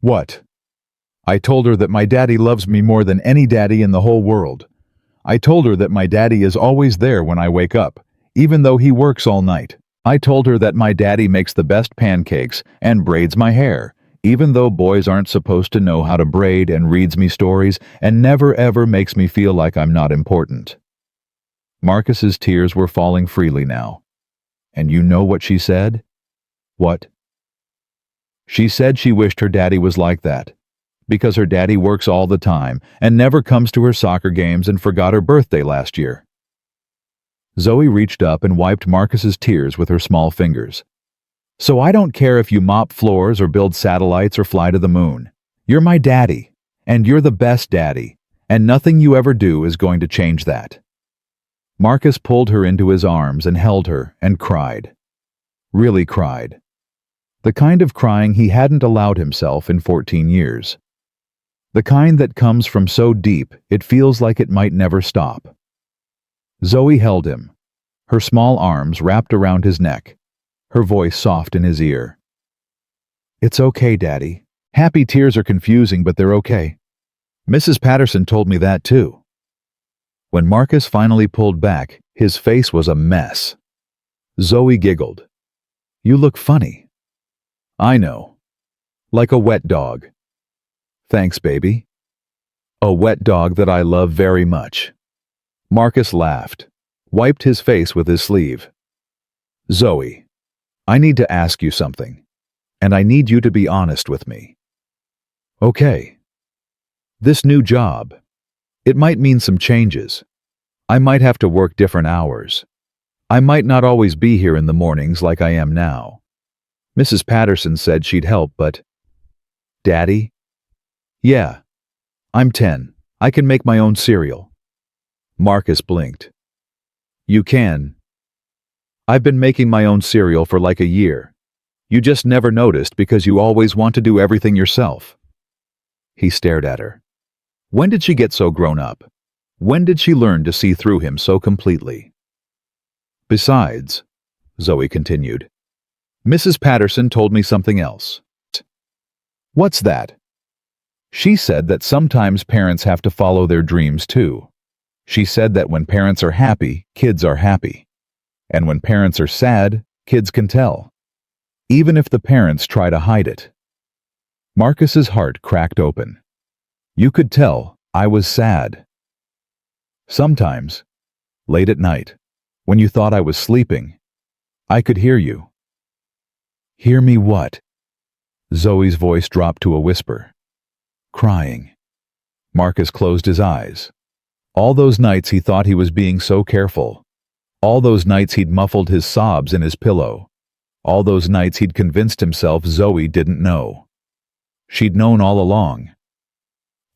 What? I told her that my daddy loves me more than any daddy in the whole world. I told her that my daddy is always there when I wake up, even though he works all night. I told her that my daddy makes the best pancakes and braids my hair, even though boys aren't supposed to know how to braid, and reads me stories and never ever makes me feel like I'm not important. Marcus's tears were falling freely now. And you know what she said? What? She said she wished her daddy was like that, because her daddy works all the time and never comes to her soccer games and forgot her birthday last year. Zoe reached up and wiped Marcus's tears with her small fingers. So I don't care if you mop floors or build satellites or fly to the moon. You're my daddy, and you're the best daddy, and nothing you ever do is going to change that. Marcus pulled her into his arms and held her and cried. Really cried. The kind of crying he hadn't allowed himself in 14 years. The kind that comes from so deep it feels like it might never stop. Zoe held him, her small arms wrapped around his neck, her voice soft in his ear. It's okay, Daddy. Happy tears are confusing, but they're okay. Mrs. Patterson told me that too. When Marcus finally pulled back, his face was a mess. Zoe giggled. You look funny. I know. Like a wet dog. Thanks, baby. A wet dog that I love very much. Marcus laughed, wiped his face with his sleeve. Zoe, I need to ask you something, and I need you to be honest with me. Okay. This new job, it might mean some changes. I might have to work different hours. I might not always be here in the mornings like I am now. Mrs. Patterson said she'd help, but... Daddy? Yeah. I'm 10. I can make my own cereal. Marcus blinked. You can. I've been making my own cereal for like a year. You just never noticed because you always want to do everything yourself. He stared at her. When did she get so grown up? When did she learn to see through him so completely? Besides, Zoe continued, Mrs. Patterson told me something else. What's that? She said that sometimes parents have to follow their dreams too. She said that when parents are happy, kids are happy. And when parents are sad, kids can tell. Even if the parents try to hide it. Marcus's heart cracked open. You could tell I was sad. Sometimes, late at night, when you thought I was sleeping, I could hear you. Hear me what? Zoe's voice dropped to a whisper. Crying. Marcus closed his eyes. All those nights he thought he was being so careful. All those nights he'd muffled his sobs in his pillow. All those nights he'd convinced himself Zoe didn't know. She'd known all along.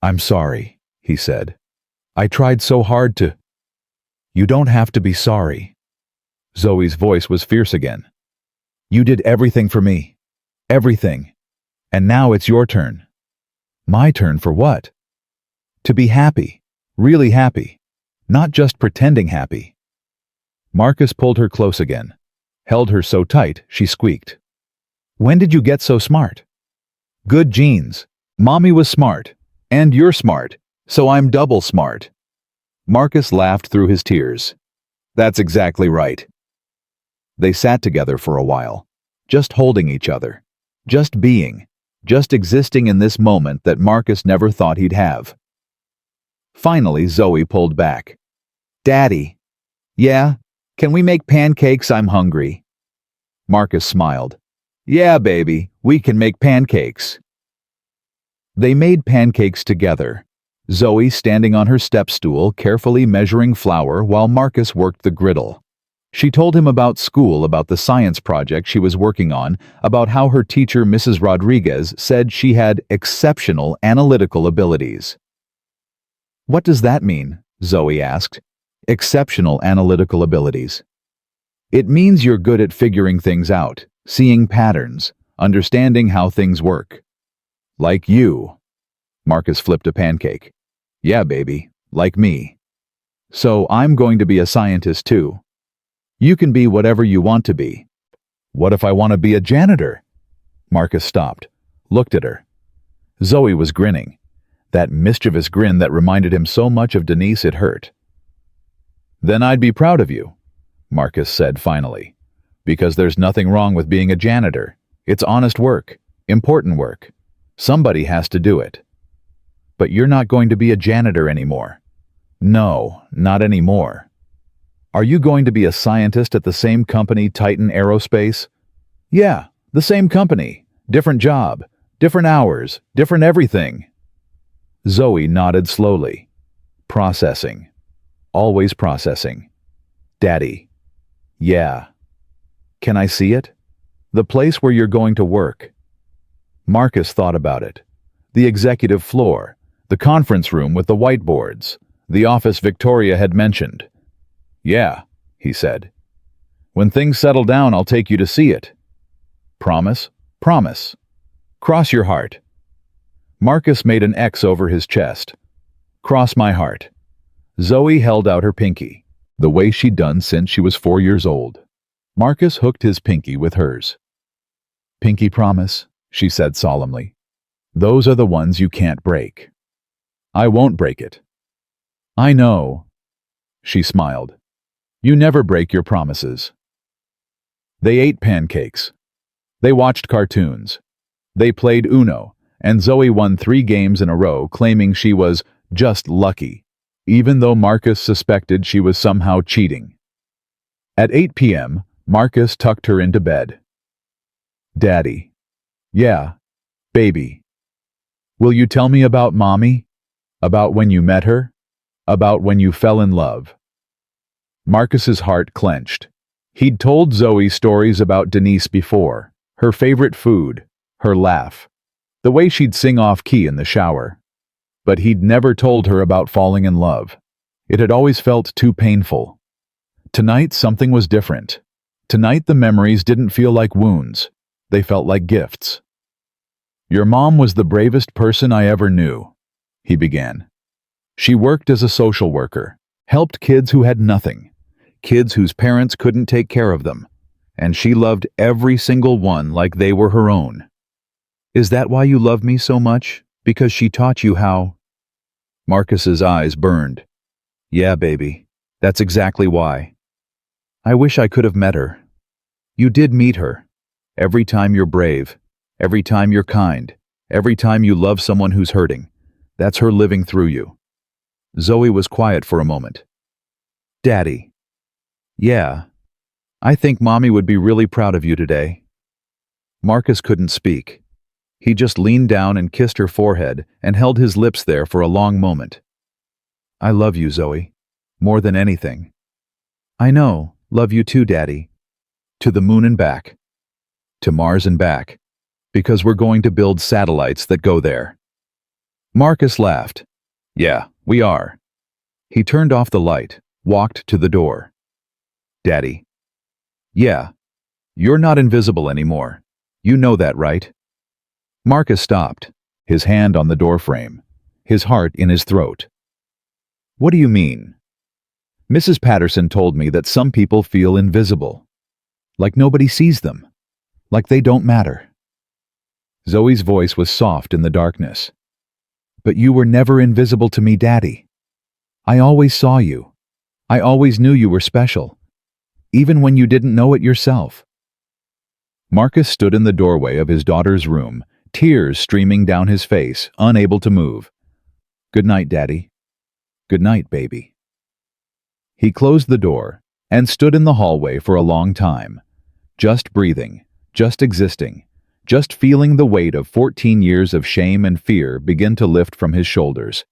I'm sorry, he said. I tried so hard to... You don't have to be sorry. Zoe's voice was fierce again. You did everything for me. Everything. And now it's your turn. My turn for what? To be happy. Really happy. Not just pretending happy. Marcus pulled her close again. Held her so tight, she squeaked. When did you get so smart? Good genes. Mommy was smart. And you're smart. So I'm double smart. Marcus laughed through his tears. That's exactly right. They sat together for a while, just holding each other, just being, just existing in this moment that Marcus never thought he'd have. Finally, Zoe pulled back. Daddy. Yeah? Can we make pancakes? I'm hungry. Marcus smiled. Yeah, baby, we can make pancakes. They made pancakes together, Zoe standing on her step stool carefully measuring flour while Marcus worked the griddle. She told him about school, about the science project she was working on, about how her teacher, Mrs. Rodriguez, said she had exceptional analytical abilities. What does that mean? Zoe asked. Exceptional analytical abilities. It means you're good at figuring things out, seeing patterns, understanding how things work. Like you. Marcus flipped a pancake. Yeah, baby, like me. So I'm going to be a scientist too. You can be whatever you want to be. What if I want to be a janitor? Marcus stopped, looked at her. Zoe was grinning. That mischievous grin that reminded him so much of Denise it hurt. Then I'd be proud of you, Marcus said finally, because there's nothing wrong with being a janitor. It's honest work, important work. Somebody has to do it. But you're not going to be a janitor anymore. No, not anymore. Are you going to be a scientist at the same company, Titan Aerospace? Yeah, the same company, different job, different hours, different everything. Zoe nodded slowly. Processing. Always processing. Daddy. Yeah. Can I see it? The place where you're going to work. Marcus thought about it. The executive floor, the conference room with the whiteboards, the office Victoria had mentioned. Yeah, he said. When things settle down, I'll take you to see it. Promise? Promise. Cross your heart. Marcus made an X over his chest. Cross my heart. Zoe held out her pinky, the way she'd done since she was 4 years old. Marcus hooked his pinky with hers. Pinky promise, she said solemnly. Those are the ones you can't break. I won't break it. I know. She smiled. You never break your promises. They ate pancakes. They watched cartoons. They played Uno, and Zoe won 3 games in a row, claiming she was just lucky, even though Marcus suspected she was somehow cheating. At 8 p.m., Marcus tucked her into bed. Daddy. Yeah, baby. Will you tell me about Mommy? About when you met her? About when you fell in love? Marcus's heart clenched. He'd told Zoe stories about Denise before, her favorite food, her laugh, the way she'd sing off-key in the shower. But he'd never told her about falling in love. It had always felt too painful. Tonight, something was different. Tonight, the memories didn't feel like wounds. They felt like gifts. Your mom was the bravest person I ever knew, he began. She worked as a social worker, helped kids who had nothing, kids whose parents couldn't take care of them, and she loved every single one like they were her own. Is that why you love me so much? Because she taught you how? Marcus's eyes burned. Yeah, baby, that's exactly why. I wish I could have met her. You did meet her. Every time you're brave, every time you're kind, every time you love someone who's hurting, that's her living through you. Zoe was quiet for a moment. Daddy. Yeah. I think Mommy would be really proud of you today. Marcus couldn't speak. He just leaned down and kissed her forehead and held his lips there for a long moment. I love you, Zoe. More than anything. I know. Love you too, Daddy. To the moon and back. To Mars and back. Because we're going to build satellites that go there. Marcus laughed. Yeah, we are. He turned off the light, walked to the door. Daddy. Yeah. You're not invisible anymore. You know that, right? Marcus stopped, his hand on the doorframe, his heart in his throat. What do you mean? Mrs. Patterson told me that some people feel invisible. Like nobody sees them. Like they don't matter. Zoe's voice was soft in the darkness. But you were never invisible to me, Daddy. I always saw you. I always knew you were special, even when you didn't know it yourself. Marcus stood in the doorway of his daughter's room, tears streaming down his face, unable to move. Good night, Daddy. Good night, baby. He closed the door and stood in the hallway for a long time, just breathing, just existing, just feeling the weight of 14 years of shame and fear begin to lift from his shoulders.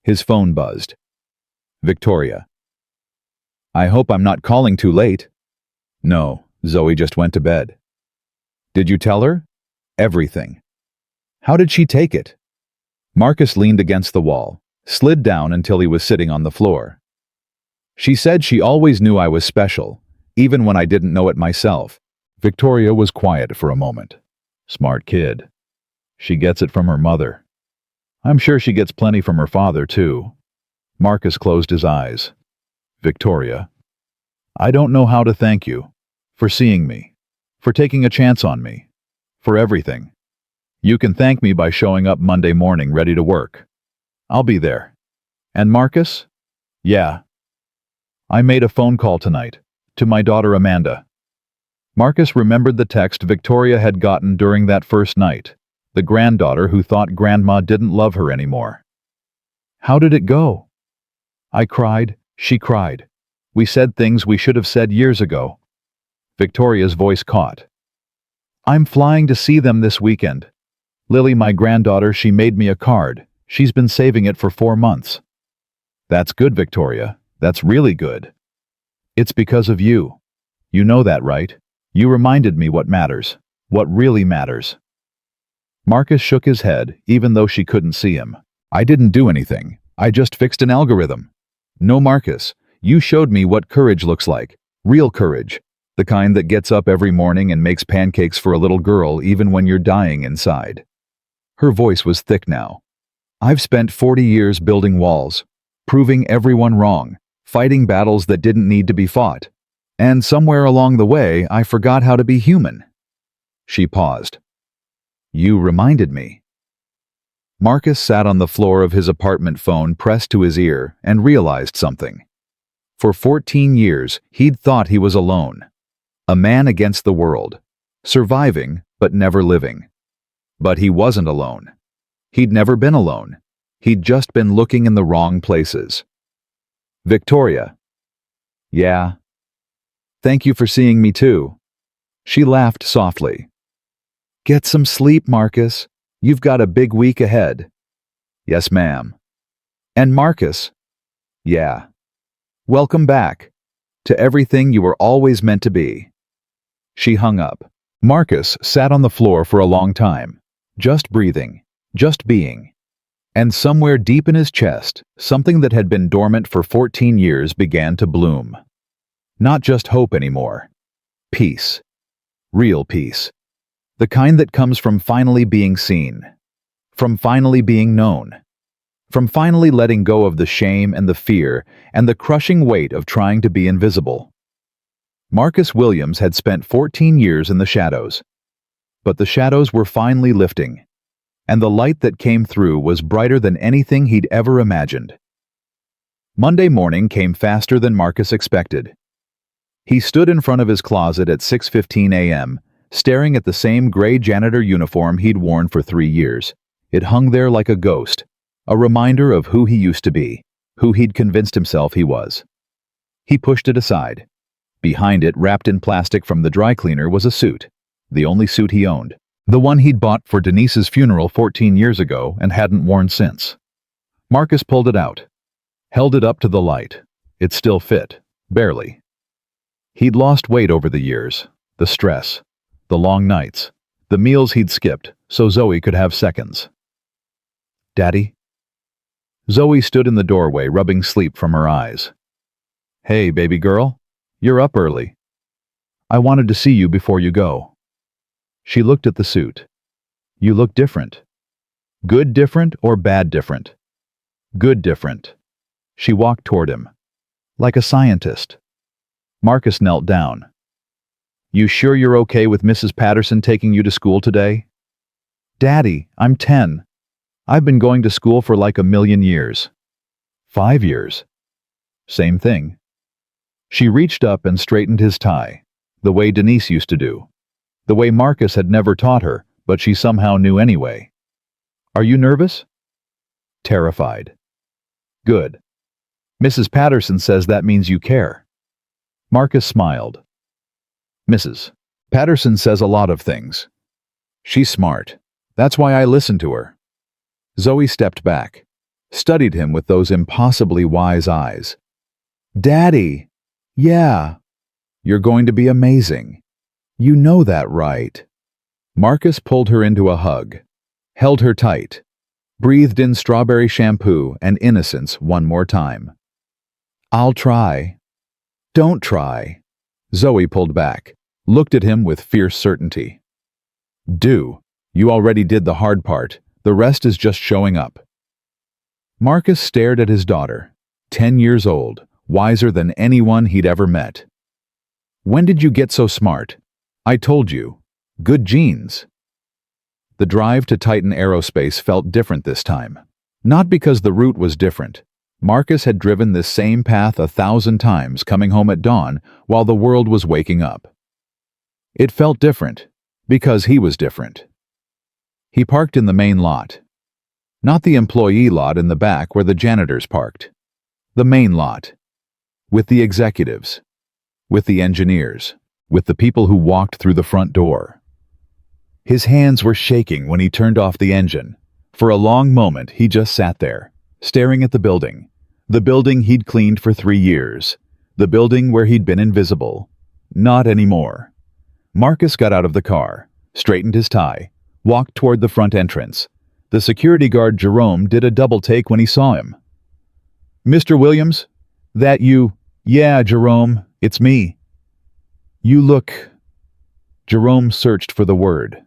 His phone buzzed. Victoria. I hope I'm not calling too late. No, Zoe just went to bed. Did you tell her? Everything. How did she take it? Marcus leaned against the wall, slid down until he was sitting on the floor. She said she always knew I was special, even when I didn't know it myself. Victoria was quiet for a moment. Smart kid. She gets it from her mother. I'm sure she gets plenty from her father, too. Marcus closed his eyes. Victoria, I don't know how to thank you for seeing me, for taking a chance on me, for everything. You can thank me by showing up Monday morning ready to work. I'll be there. And Marcus? Yeah. I made a phone call tonight, to my daughter Amanda. Marcus remembered the text Victoria had gotten during that first night, the granddaughter who thought Grandma didn't love her anymore. How did it go? I cried, she cried. We said things we should have said years ago. Victoria's voice caught. I'm flying to see them this weekend. Lily, my granddaughter, she made me a card. She's been saving it for 4 months. That's good, Victoria. That's really good. It's because of you. You know that, right? You reminded me what matters, what really matters. Marcus shook his head, even though she couldn't see him. I didn't do anything. I just fixed an algorithm. No, Marcus, you showed me what courage looks like. Real courage. The kind that gets up every morning and makes pancakes for a little girl even when you're dying inside. Her voice was thick now. I've spent 40 years building walls, proving everyone wrong, fighting battles that didn't need to be fought. And somewhere along the way, I forgot how to be human. She paused. You reminded me. Marcus sat on the floor of his apartment, phone pressed to his ear, and realized something. For 14 years, he'd thought he was alone. A man against the world, surviving but never living. But he wasn't alone. He'd never been alone. He'd just been looking in the wrong places. Victoria. Yeah. Thank you for seeing me too. She laughed softly. Get some sleep, Marcus. You've got a big week ahead. Yes, ma'am. And Marcus. Yeah. Welcome back to everything you were always meant to be. She hung up. Marcus sat on the floor for a long time, just breathing, just being. And somewhere deep in his chest, something that had been dormant for 14 years began to bloom. Not just hope anymore. Peace. Real peace. The kind that comes from finally being seen. From finally being known. From finally letting go of the shame and the fear and the crushing weight of trying to be invisible. Marcus Williams had spent 14 years in the shadows. But the shadows were finally lifting. And the light that came through was brighter than anything he'd ever imagined. Monday morning came faster than Marcus expected. He stood in front of his closet at 6:15 a.m., staring at the same gray janitor uniform he'd worn for 3 years. It hung there like a ghost, a reminder of who he used to be, who he'd convinced himself he was. He pushed it aside. Behind it, wrapped in plastic from the dry cleaner, was a suit, the only suit he owned, the one he'd bought for Denise's funeral 14 years ago and hadn't worn since. Marcus pulled it out, held it up to the light. It still fit, barely. He'd lost weight over the years, the stress, the long nights, the meals he'd skipped so Zoe could have seconds. Daddy? Zoe stood in the doorway, rubbing sleep from her eyes. Hey, baby girl, you're up early. I wanted to see you before you go. She looked at the suit. You look different. Good different or bad different? Good different. She walked toward him. Like a scientist. Marcus knelt down. You sure you're okay with Mrs. Patterson taking you to school today? Daddy, I'm 10. I've been going to school for like a million years. 5 years. Same thing. She reached up and straightened his tie, the way Denise used to do, the way Marcus had never taught her, but she somehow knew anyway. Are you nervous? Terrified. Good. Mrs. Patterson says that means you care. Marcus smiled. Mrs. Patterson says a lot of things. She's smart. That's why I listen to her. Zoe stepped back, studied him with those impossibly wise eyes. Daddy! Yeah. You're going to be amazing. You know that, right? Marcus pulled her into a hug, held her tight, breathed in strawberry shampoo and innocence one more time. I'll try. Don't try. Zoe pulled back, looked at him with fierce certainty. Do. You already did the hard part. The rest is just showing up. Marcus stared at his daughter, 10 years old, wiser than anyone he'd ever met. When did you get so smart? I told you. Good genes. The drive to Titan Aerospace felt different this time. Not because the route was different. Marcus had driven this same path 1,000 times, coming home at dawn while the world was waking up. It felt different because he was different. He parked in the main lot. Not the employee lot in the back where the janitors parked. The main lot. With the executives. With the engineers. With the people who walked through the front door. His hands were shaking when he turned off the engine. For a long moment, he just sat there, staring at the building he'd cleaned for 3 years, the building where he'd been invisible. Not anymore. Marcus got out of the car, straightened his tie, walked toward the front entrance. The security guard Jerome did a double take when he saw him. Mr. Williams? That you? Yeah, Jerome, it's me. You look... Jerome searched for the word.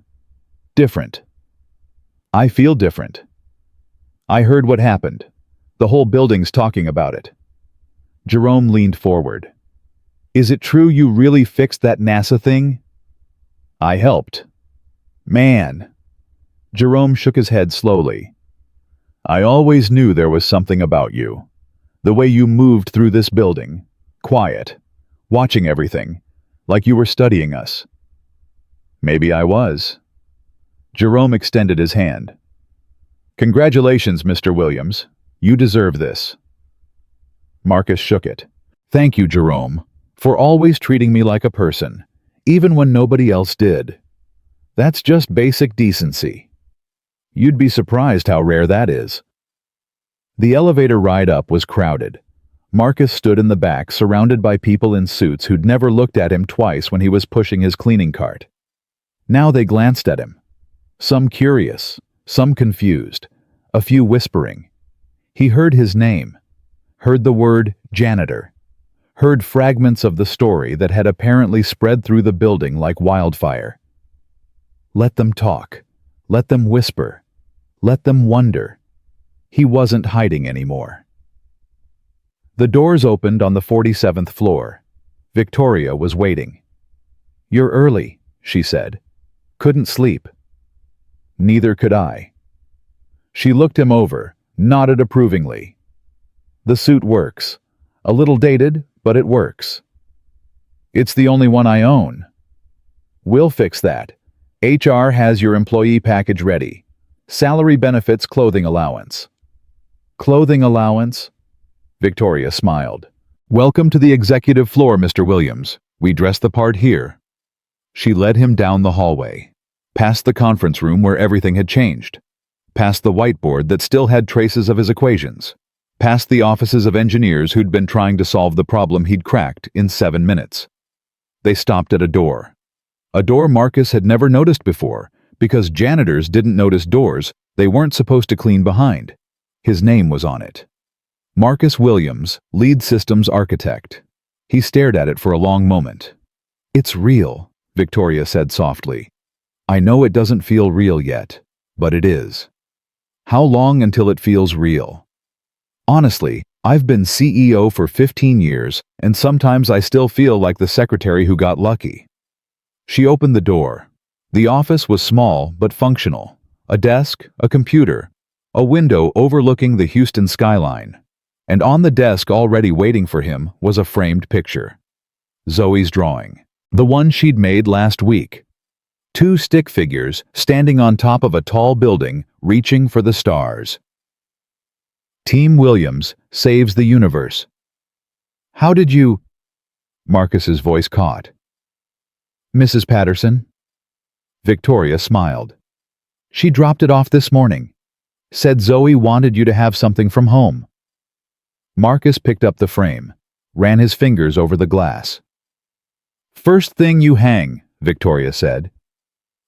Different. I feel different. I heard what happened. The whole building's talking about it. Jerome leaned forward. Is it true you really fixed that NASA thing? I helped. Man. Jerome shook his head slowly. I always knew there was something about you. The way you moved through this building. Quiet. Watching everything. Like you were studying us. Maybe I was. Jerome extended his hand. Congratulations, Mr. Williams. You deserve this. Marcus shook it. Thank you, Jerome, for always treating me like a person, even when nobody else did. That's just basic decency. You'd be surprised how rare that is. The elevator ride up was crowded. Marcus stood in the back, surrounded by people in suits who'd never looked at him twice when he was pushing his cleaning cart. Now they glanced at him. Some curious, some confused, a few whispering. He heard his name, heard the word janitor, heard fragments of the story that had apparently spread through the building like wildfire. Let them talk. Let them whisper. Let them wonder. He wasn't hiding anymore. The doors opened on the 47th floor. Victoria was waiting. You're early, she said. Couldn't sleep. Neither could I. She looked him over, nodded approvingly. The suit works. A little dated, but it works. It's the only one I own. We'll fix that. HR has your employee package ready. Salary, benefits, clothing allowance. Clothing allowance? Victoria smiled. Welcome to the executive floor, Mr. Williams. We dress the part here. She led him down the hallway, past the conference room where everything had changed, past the whiteboard that still had traces of his equations, past the offices of engineers who'd been trying to solve the problem he'd cracked in 7 minutes. They stopped at a door Marcus had never noticed before, because janitors didn't notice doors they weren't supposed to clean behind. His name was on it. Marcus Williams, lead systems architect. He stared at it for a long moment. It's real, Victoria said softly. I know it doesn't feel real yet, but it is. How long until it feels real? Honestly, I've been CEO for 15 years, and sometimes I still feel like the secretary who got lucky. She opened the door. The office was small but functional. A desk, a computer, a window overlooking the Houston skyline. And on the desk already waiting for him was a framed picture. Zoe's drawing. The one she'd made last week. Two stick figures standing on top of a tall building, reaching for the stars. Team Williams saves the universe. How did you... Marcus's voice caught. Mrs. Patterson? Victoria smiled. She dropped it off this morning. Said Zoe wanted you to have something from home. Marcus picked up the frame, ran his fingers over the glass. First thing you hang, Victoria said.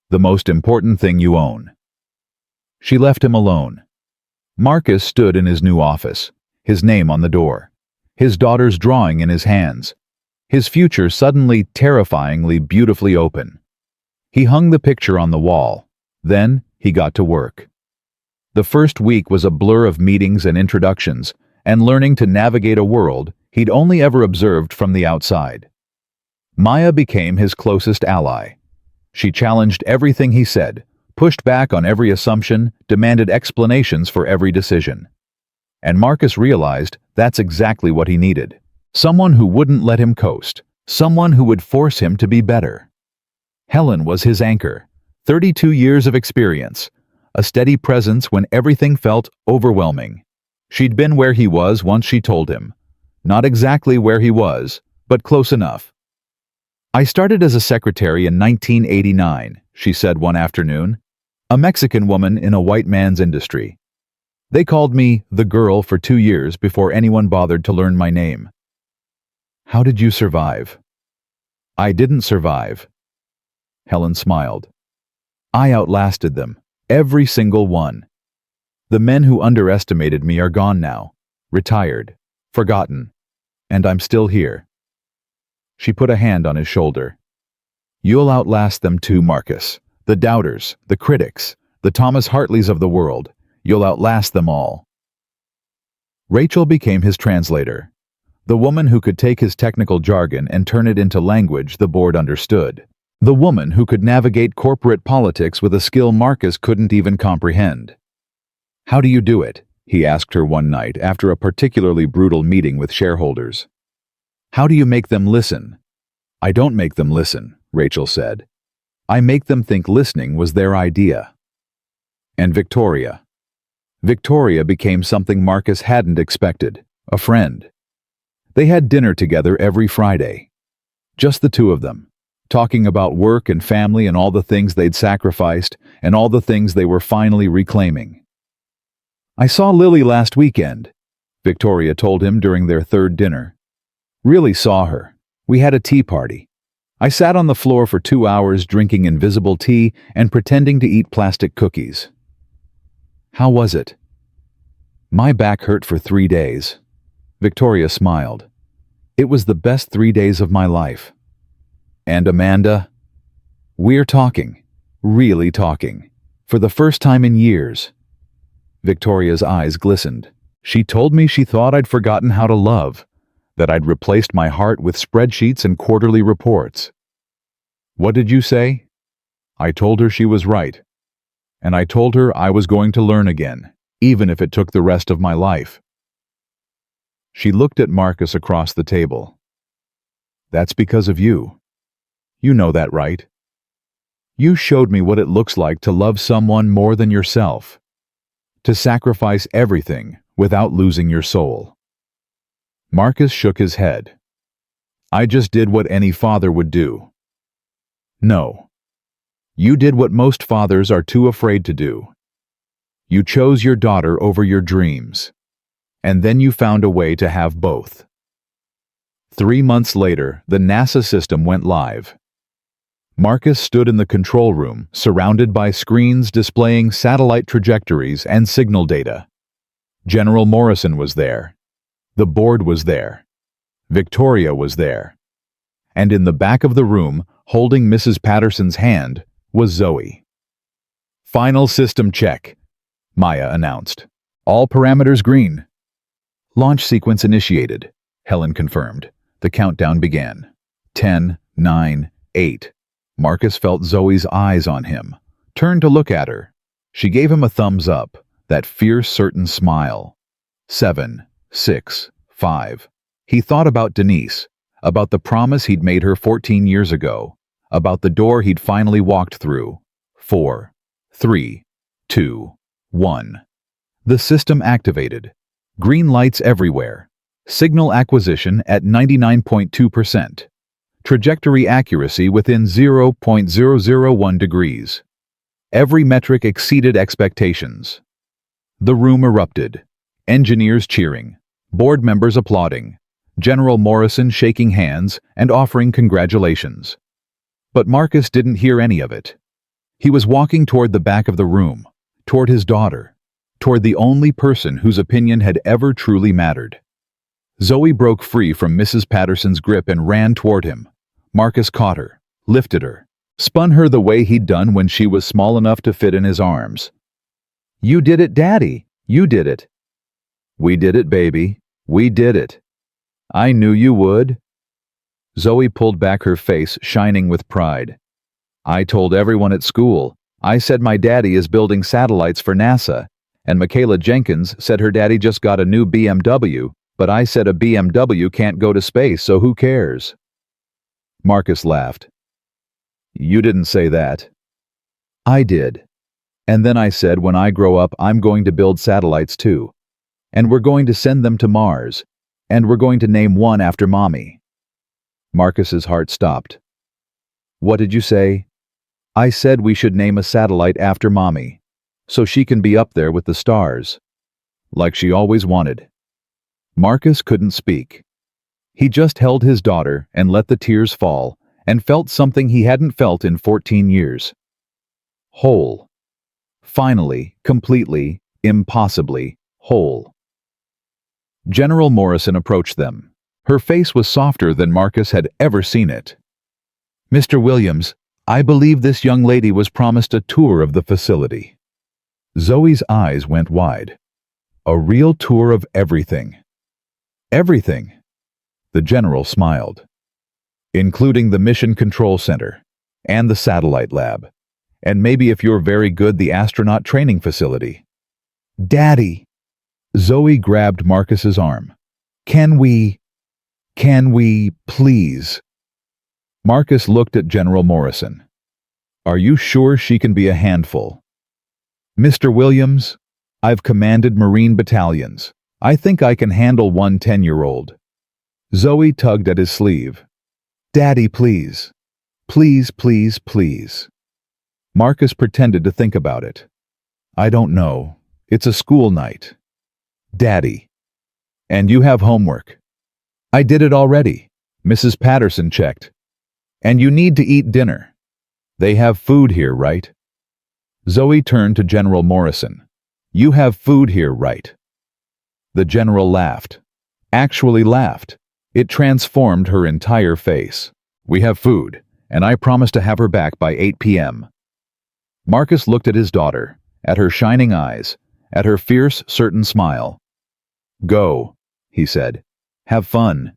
The most important thing you own. She left him alone. Marcus stood in his new office, his name on the door, his daughter's drawing in his hands, his future suddenly terrifyingly beautifully open. He hung the picture on the wall. Then he got to work. The first week was a blur of meetings and introductions, and learning to navigate a world he'd only ever observed from the outside. Maya became his closest ally. She challenged everything he said, pushed back on every assumption, demanded explanations for every decision. And Marcus realized that's exactly what he needed. Someone who wouldn't let him coast, someone who would force him to be better. Helen was his anchor, 32 years of experience, a steady presence when everything felt overwhelming. She'd been where he was once she told him. Not exactly where he was, but close enough. I started as a secretary in 1989, she said one afternoon. A Mexican woman in a white man's industry. They called me the girl for 2 years before anyone bothered to learn my name. How did you survive? I didn't survive. Helen smiled. I outlasted them, every single one. The men who underestimated me are gone now, retired, forgotten, and I'm still here. She put a hand on his shoulder. You'll outlast them too, Marcus. The doubters, the critics, the Thomas Hartleys of the world. You'll outlast them all. Rachel became his translator, the woman who could take his technical jargon and turn it into language the board understood. The woman who could navigate corporate politics with a skill Marcus couldn't even comprehend. How do you do it? He asked her one night after a particularly brutal meeting with shareholders. How do you make them listen? I don't make them listen, Rachel said. I make them think listening was their idea. And Victoria. Victoria became something Marcus hadn't expected, a friend. They had dinner together every Friday. Just the two of them, talking about work and family and all the things they'd sacrificed and all the things they were finally reclaiming. I saw Lily last weekend, Victoria told him during their third dinner. Really saw her. We had a tea party. I sat on the floor for 2 hours drinking invisible tea and pretending to eat plastic cookies. How was it? My back hurt for 3 days. Victoria smiled. It was the best 3 days of my life. And Amanda? We're talking. Really talking. For the first time in years. Victoria's eyes glistened. She told me she thought I'd forgotten how to love, that I'd replaced my heart with spreadsheets and quarterly reports. What did you say? I told her she was right. And I told her I was going to learn again, even if it took the rest of my life. She looked at Marcus across the table. That's because of you. You know that, right? You showed me what it looks like to love someone more than yourself. To sacrifice everything without losing your soul. Marcus shook his head. I just did what any father would do. No. You did what most fathers are too afraid to do. You chose your daughter over your dreams. And then you found a way to have both. 3 months later, the NASA system went live. Marcus stood in the control room, surrounded by screens displaying satellite trajectories and signal data. General Morrison was there. The board was there. Victoria was there. And in the back of the room, holding Mrs. Patterson's hand, was Zoe. Final system check, Maya announced. All parameters green. Launch sequence initiated, Helen confirmed. The countdown began. 10, 9, 8. Marcus felt Zoe's eyes on him, turned to look at her. She gave him a thumbs up, that fierce, certain smile. 7, 6, 5. He thought about Denise, about the promise he'd made her 14 years ago, about the door he'd finally walked through. 4, 3, 2, 1. The system activated. Green lights everywhere. Signal acquisition at 99.2%. Trajectory accuracy within 0.001 degrees. Every metric exceeded expectations. The room erupted. Engineers cheering. Board members applauding. General Morrison shaking hands and offering congratulations. But Marcus didn't hear any of it. He was walking toward the back of the room, toward his daughter, toward the only person whose opinion had ever truly mattered. Zoe broke free from Mrs. Patterson's grip and ran toward him. Marcus caught her, lifted her, spun her the way he'd done when she was small enough to fit in his arms. "You did it, Daddy! You did it!" "We did it, baby. We did it. I knew you would." Zoe pulled back her face, shining with pride. "I told everyone at school. I said my daddy is building satellites for NASA, and Michaela Jenkins said her daddy just got a new BMW, but I said a BMW can't go to space, so who cares?" Marcus laughed. "You didn't say that." "I did. And then I said when I grow up I'm going to build satellites too. And we're going to send them to Mars. And we're going to name one after Mommy." Marcus's heart stopped. "What did you say?" "I said we should name a satellite after Mommy, so she can be up there with the stars, like she always wanted." Marcus couldn't speak. He just held his daughter and let the tears fall and felt something he hadn't felt in 14 years. Whole. Finally, completely, impossibly whole. General Morrison approached them. Her face was softer than Marcus had ever seen it. "Mr. Williams, I believe this young lady was promised a tour of the facility." Zoe's eyes went wide. "A real tour of everything." "Everything?" The general smiled. "Including the Mission Control Center, and the satellite lab, and maybe if you're very good, the astronaut training facility." "Daddy!" Zoe grabbed Marcus's arm. Can we, please?" Marcus looked at General Morrison. "Are you sure she can be a handful?" "Mr. Williams, I've commanded Marine battalions. I think I can handle one 10-year-old. Zoe tugged at his sleeve. "Daddy, please. Please, please, please." Marcus pretended to think about it. "I don't know. It's a school night." "Daddy. And you have homework." "I did it already. Mrs. Patterson checked. And you need to eat dinner. They have food here, right?" Zoe turned to General Morrison. "You have food here, right?" The general laughed. Actually laughed. It transformed her entire face. "We have food, and I promise to have her back by 8 p.m. Marcus looked at his daughter, at her shining eyes, at her fierce, certain smile. "Go," he said. "Have fun."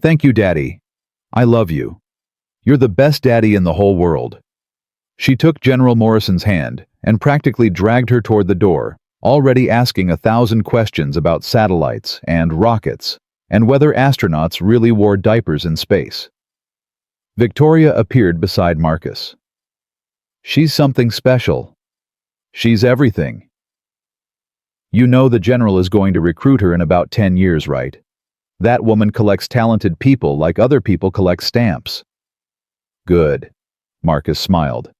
"Thank you, Daddy. I love you. You're the best daddy in the whole world." She took General Morrison's hand and practically dragged her toward the door, already asking 1,000 questions about satellites and rockets, and whether astronauts really wore diapers in space. Victoria appeared beside Marcus. "She's something special. She's everything. You know the general is going to recruit her in about 10 years, right? That woman collects talented people like other people collect stamps." "Good," Marcus smiled.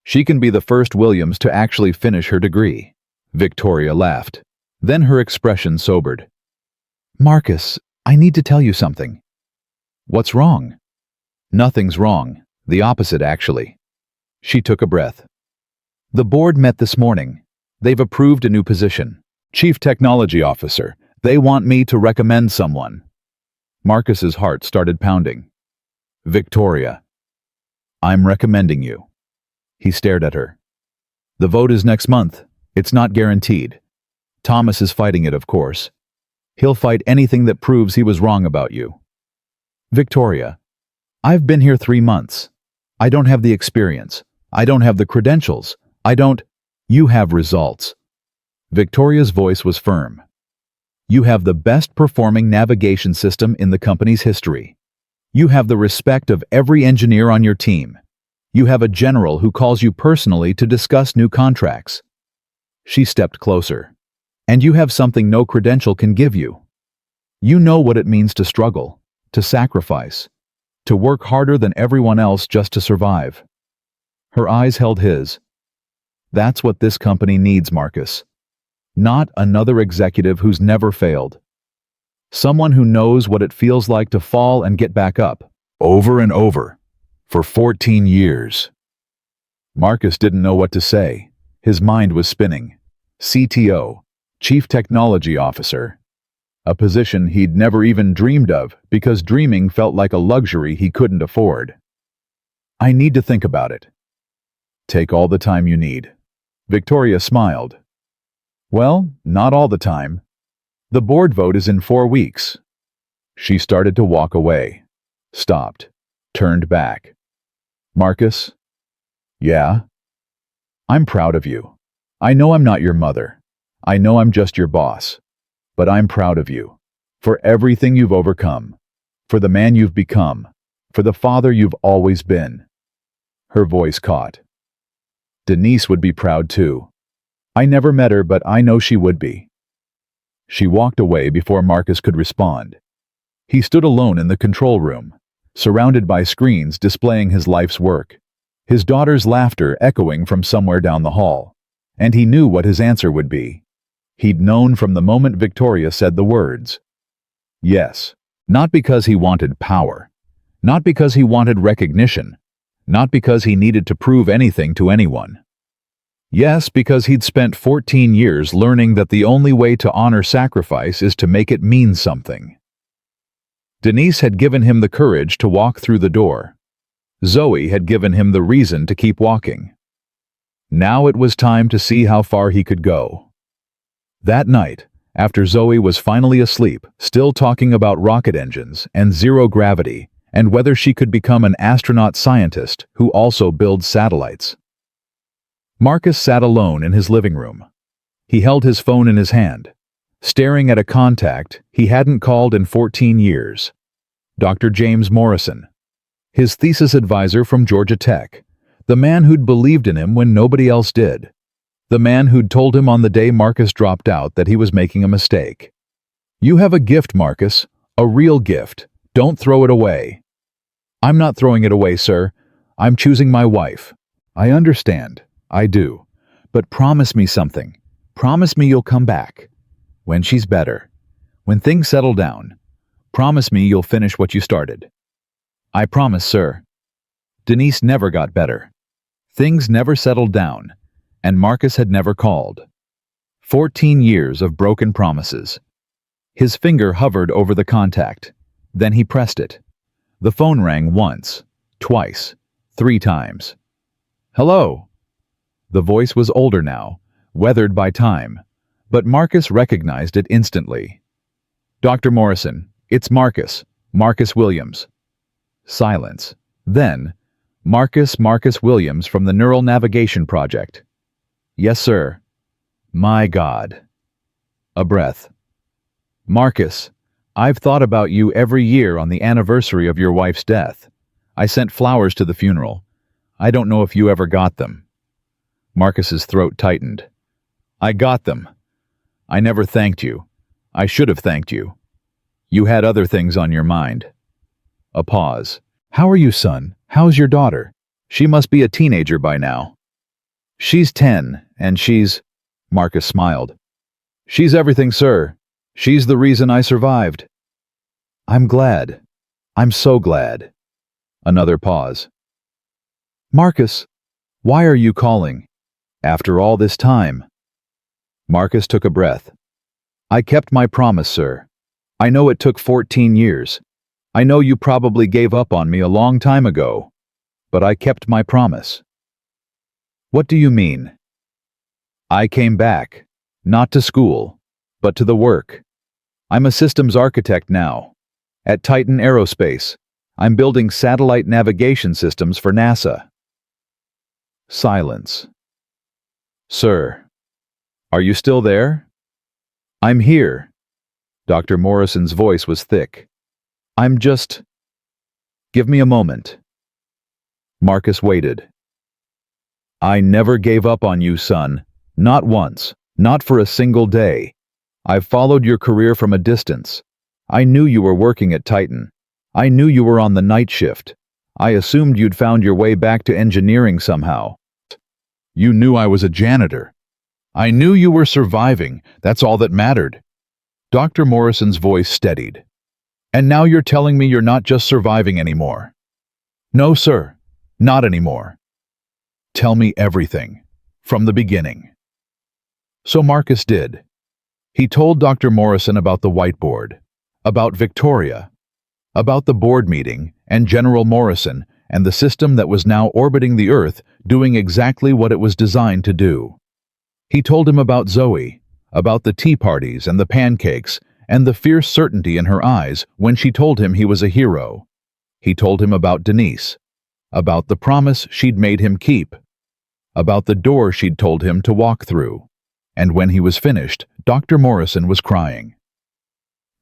"She can be the first Williams to actually finish her degree." Victoria laughed. Then her expression sobered. "Marcus, I need to tell you something." "What's wrong?" "Nothing's wrong. The opposite, actually." She took a breath. "The board met this morning. They've approved a new position. Chief Technology Officer. They want me to recommend someone." Marcus's heart started pounding. "Victoria, I'm recommending you." He stared at her. "The vote is next month. It's not guaranteed. Thomas is fighting it, of course. He'll fight anything that proves he was wrong about you." "Victoria, I've been here 3 months. I don't have the experience. I don't have the credentials. You have results." Victoria's voice was firm. You have the best performing navigation system in the company's history. You have the respect of every engineer on your team. You have a general who calls you personally to discuss new contracts. She stepped closer. And you have something no credential can give you. You know what it means to struggle, to sacrifice, to work harder than everyone else just to survive. Her eyes held his. That's what this company needs, Marcus. Not another executive who's never failed. Someone who knows what it feels like to fall and get back up, over and over, for 14 years. Marcus didn't know what to say. His mind was spinning. CTO, Chief Technology Officer. A position he'd never even dreamed of because dreaming felt like a luxury he couldn't afford. I need to think about it. Take all the time you need. Victoria smiled. Well, not all the time. The board vote is in 4 weeks. She started to walk away. Stopped. Turned back. Marcus? Yeah? I'm proud of you. I know I'm not your mother. I know I'm just your boss. But I'm proud of you. For everything you've overcome. For the man you've become. For the father you've always been. Her voice caught. Denise would be proud too. I never met her, but I know she would be. She walked away before Marcus could respond. He stood alone in the control room, surrounded by screens displaying his life's work, his daughter's laughter echoing from somewhere down the hall. And he knew what his answer would be. He'd known from the moment Victoria said the words. Yes, not because he wanted power, not because he wanted recognition, not because he needed to prove anything to anyone. Yes, because he'd spent 14 years learning that the only way to honor sacrifice is to make it mean something. Denise had given him the courage to walk through the door. Zoe had given him the reason to keep walking. Now it was time to see how far he could go. That night, after Zoe was finally asleep, still talking about rocket engines and zero gravity and whether she could become an astronaut scientist who also builds satellites, Marcus sat alone in his living room. He held his phone in his hand, staring at a contact he hadn't called in 14 years. Dr. James Morrison, his thesis advisor from Georgia Tech, the man who'd believed in him when nobody else did. The man who'd told him on the day Marcus dropped out that he was making a mistake. You have a gift, Marcus, a real gift. Don't throw it away. I'm not throwing it away, sir. I'm choosing my wife. I understand. I do. But promise me something. Promise me you'll come back. When she's better. When things settle down. Promise me you'll finish what you started. I promise, sir. Denise never got better. Things never settled down. And Marcus had never called. 14 years of broken promises. His finger hovered over the contact. Then he pressed it. The phone rang once, twice, 3 times. Hello. The voice was older now, weathered by time, but Marcus recognized it instantly. Dr. Morrison, it's Marcus Williams. Silence. Then, Marcus Williams from the Neural Navigation Project. Yes, sir. My God. A breath. Marcus, I've thought about you every year on the anniversary of your wife's death. I sent flowers to the funeral. I don't know if you ever got them. Marcus's throat tightened. I got them. I never thanked you. I should have thanked you. You had other things on your mind. A pause. How are you, son? How's your daughter? She must be a teenager by now. She's 10, and she's... Marcus smiled. She's everything, sir. She's the reason I survived. I'm glad. I'm so glad. Another pause. Marcus, why are you calling? After all this time. Marcus took a breath. I kept my promise, sir. I know it took 14 years. I know you probably gave up on me a long time ago. But I kept my promise. What do you mean? I came back, not to school, but to the work. I'm a systems architect now. At Titan Aerospace, I'm building satellite navigation systems for NASA. Silence. Sir, are you still there? I'm here. Dr. Morrison's voice was thick. I'm just... Give me a moment. Marcus waited. I never gave up on you, son. Not once. Not for a single day. I've followed your career from a distance. I knew you were working at Titan. I knew you were on the night shift. I assumed you'd found your way back to engineering somehow. You knew I was a janitor. I knew you were surviving. That's all that mattered. Dr. Morrison's voice steadied. And now you're telling me you're not just surviving anymore. No, sir. Not anymore. Tell me everything. From the beginning. So Marcus did. He told Dr. Morrison about the whiteboard, about Victoria, about the board meeting and General Morrison and the system that was now orbiting the Earth doing exactly what it was designed to do. He told him about Zoe, about the tea parties and the pancakes and the fierce certainty in her eyes when she told him he was a hero. He told him about Denise, about the promise she'd made him keep, about the door she'd told him to walk through. And when he was finished, Dr. Morrison was crying.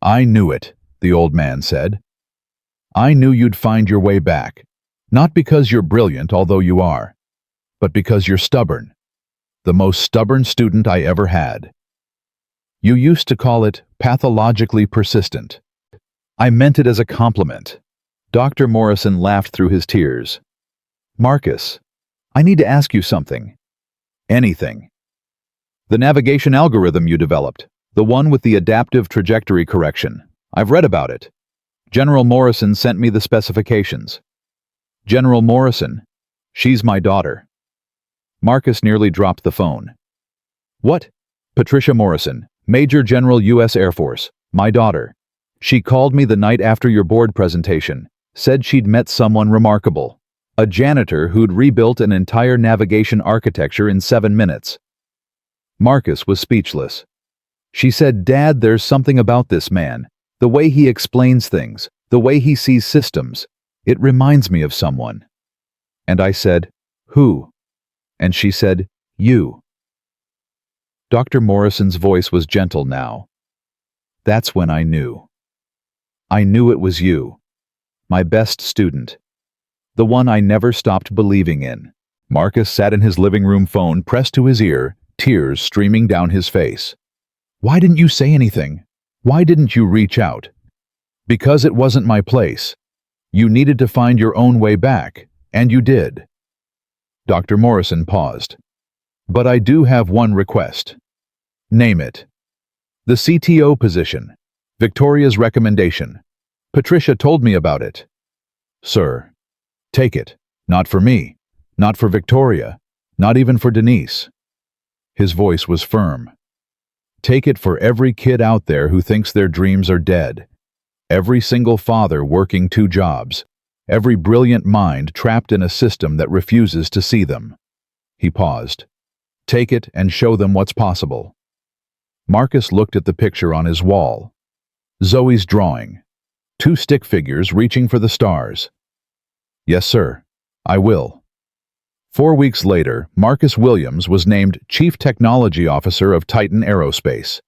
I knew it, the old man said. I knew you'd find your way back, not because you're brilliant, although you are, but because you're stubborn, the most stubborn student I ever had. You used to call it pathologically persistent. I meant it as a compliment. Dr. Morrison laughed through his tears. Marcus, I need to ask you something. Anything. The navigation algorithm you developed, the one with the adaptive trajectory correction. I've read about it. General Morrison sent me the specifications. General Morrison, she's my daughter. Marcus nearly dropped the phone. What? Patricia Morrison, Major General U.S. Air Force, my daughter. She called me the night after your board presentation, said she'd met someone remarkable, a janitor who'd rebuilt an entire navigation architecture in 7 minutes. Marcus was speechless. She said, Dad, there's something about this man, the way he explains things, the way he sees systems. It reminds me of someone. And I said, who? And she said, you. Dr. Morrison's voice was gentle now. That's when I knew. I knew it was you, my best student, the one I never stopped believing in. Marcus sat in his living room phone pressed to his ear, tears streaming down his face. Why didn't you say anything? Why didn't you reach out? Because it wasn't my place. You needed to find your own way back, and you did. Dr. Morrison paused. But I do have one request. Name it. The CTO position. Victoria's recommendation. Patricia told me about it. Sir, take it. Not for me. Not for Victoria. Not even for Denise. His voice was firm. Take it for every kid out there who thinks their dreams are dead. Every single father working 2 jobs. Every brilliant mind trapped in a system that refuses to see them. He paused. Take it and show them what's possible. Marcus looked at the picture on his wall. Zoe's drawing. 2 stick figures reaching for the stars. Yes, sir. I will. 4 weeks later, Marcus Williams was named Chief Technology Officer of Titan Aerospace.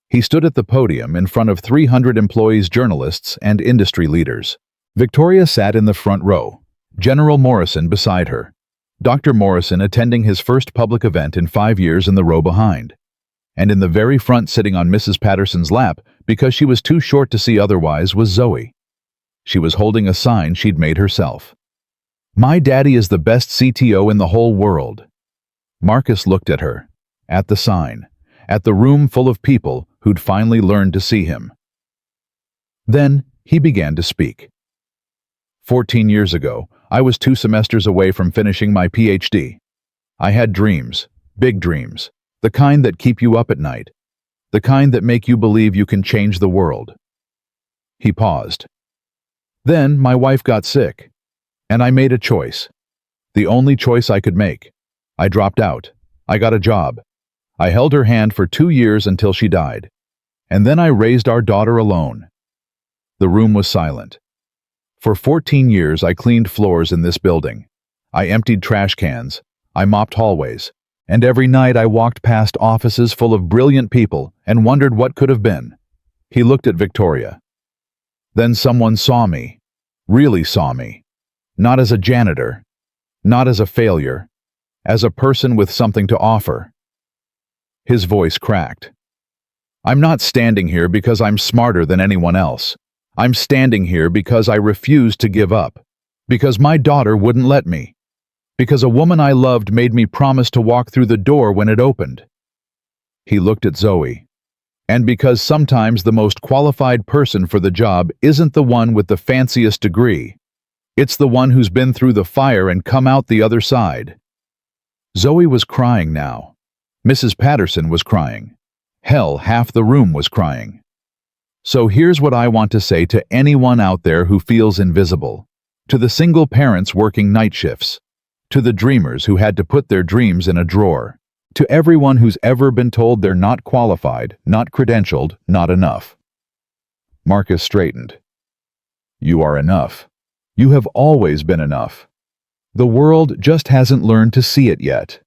He stood at the podium in front of 300 employees, journalists, and industry leaders. Victoria sat in the front row, General Morrison beside her. Dr. Morrison attending his first public event in 5 years in the row behind. And in the very front, sitting on Mrs. Patterson's lap, because she was too short to see otherwise, was Zoe. She was holding a sign she'd made herself. My daddy is the best CTO in the whole world. Marcus looked at her, at the sign, at the room full of people who'd finally learned to see him. Then he began to speak. 14 years ago, I was 2 semesters away from finishing my PhD. I had dreams, big dreams, the kind that keep you up at night, the kind that make you believe you can change the world. He paused. Then my wife got sick. And I made a choice. The only choice I could make. I dropped out. I got a job. I held her hand for 2 years until she died. And then I raised our daughter alone. The room was silent. For 14 years I cleaned floors in this building. I emptied trash cans. I mopped hallways. And every night I walked past offices full of brilliant people and wondered what could have been. He looked at Victoria. Then someone saw me. Really saw me. Not as a janitor. Not as a failure. As a person with something to offer. His voice cracked. I'm not standing here because I'm smarter than anyone else. I'm standing here because I refused to give up. Because my daughter wouldn't let me. Because a woman I loved made me promise to walk through the door when it opened. He looked at Zoe. And because sometimes the most qualified person for the job isn't the one with the fanciest degree. It's the one who's been through the fire and come out the other side. Zoe was crying now. Mrs. Patterson was crying. Hell, half the room was crying. So here's what I want to say to anyone out there who feels invisible. To the single parents working night shifts. To the dreamers who had to put their dreams in a drawer. To everyone who's ever been told they're not qualified, not credentialed, not enough. Marcus straightened. You are enough. You have always been enough. The world just hasn't learned to see it yet.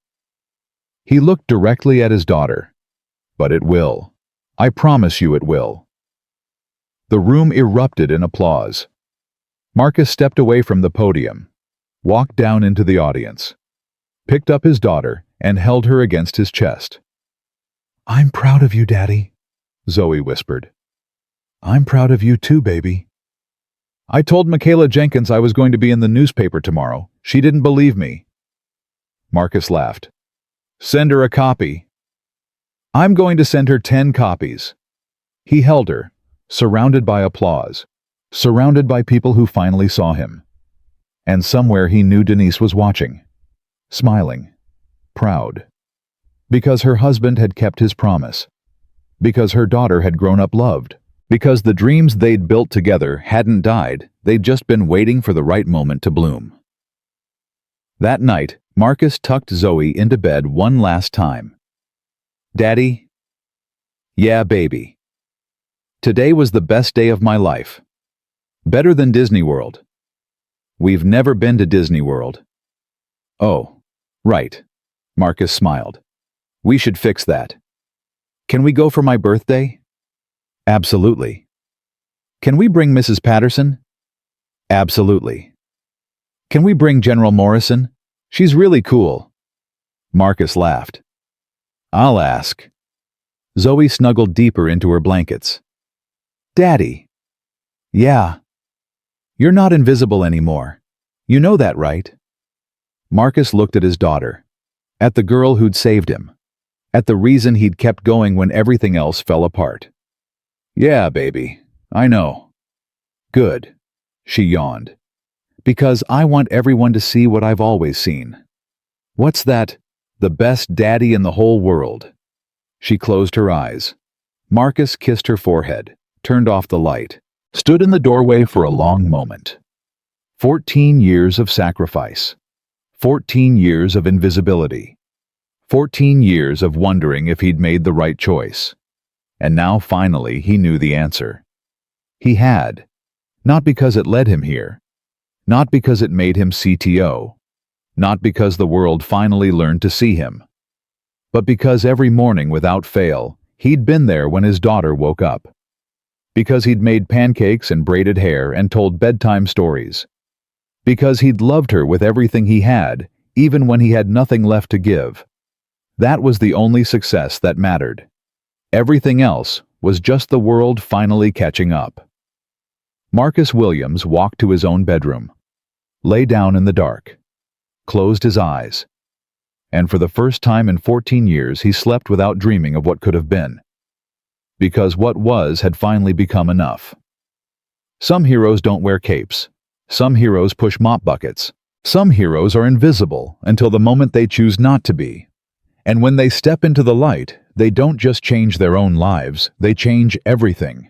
He looked directly at his daughter. But it will. I promise you it will. The room erupted in applause. Marcus stepped away from the podium, walked down into the audience, picked up his daughter, and held her against his chest. I'm proud of you, Daddy, Zoe whispered. I'm proud of you too, baby. I told Michaela Jenkins I was going to be in the newspaper tomorrow. She didn't believe me. Marcus laughed. Send her a copy. I'm going to send her 10 copies. He held her, surrounded by applause, surrounded by people who finally saw him. And somewhere he knew Denise was watching, smiling, proud. Because her husband had kept his promise. Because her daughter had grown up loved. Because the dreams they'd built together hadn't died, they'd just been waiting for the right moment to bloom. That night, Marcus tucked Zoe into bed one last time. Daddy? Yeah, baby. Today was the best day of my life. Better than Disney World. We've never been to Disney World. Oh, right. Marcus smiled. We should fix that. Can we go for my birthday? Absolutely. Can we bring Mrs. Patterson? Absolutely. Can we bring General Morrison? She's really cool. Marcus laughed. I'll ask. Zoe snuggled deeper into her blankets. Daddy. Yeah. You're not invisible anymore. You know that, right? Marcus looked at his daughter. At the girl who'd saved him. At the reason he'd kept going when everything else fell apart. Yeah, baby. I know. Good. She yawned. Because I want everyone to see what I've always seen. What's that? The best daddy in the whole world. She closed her eyes. Marcus kissed her forehead, turned off the light, stood in the doorway for a long moment. 14 years of sacrifice. 14 years of invisibility. 14 years of wondering if he'd made the right choice. And now finally he knew the answer. He had. Not because it led him here. Not because it made him CTO. Not because the world finally learned to see him. But because every morning without fail, he'd been there when his daughter woke up. Because he'd made pancakes and braided hair and told bedtime stories. Because he'd loved her with everything he had, even when he had nothing left to give. That was the only success that mattered. Everything else was just the world finally catching up. Marcus Williams walked to his own bedroom, lay down in the dark, closed his eyes, and for the first time in 14 years he slept without dreaming of what could have been. Because what was had finally become enough. Some heroes don't wear capes. Some heroes push mop buckets. Some heroes are invisible until the moment they choose not to be. And when they step into the light, they don't just change their own lives, they change everything.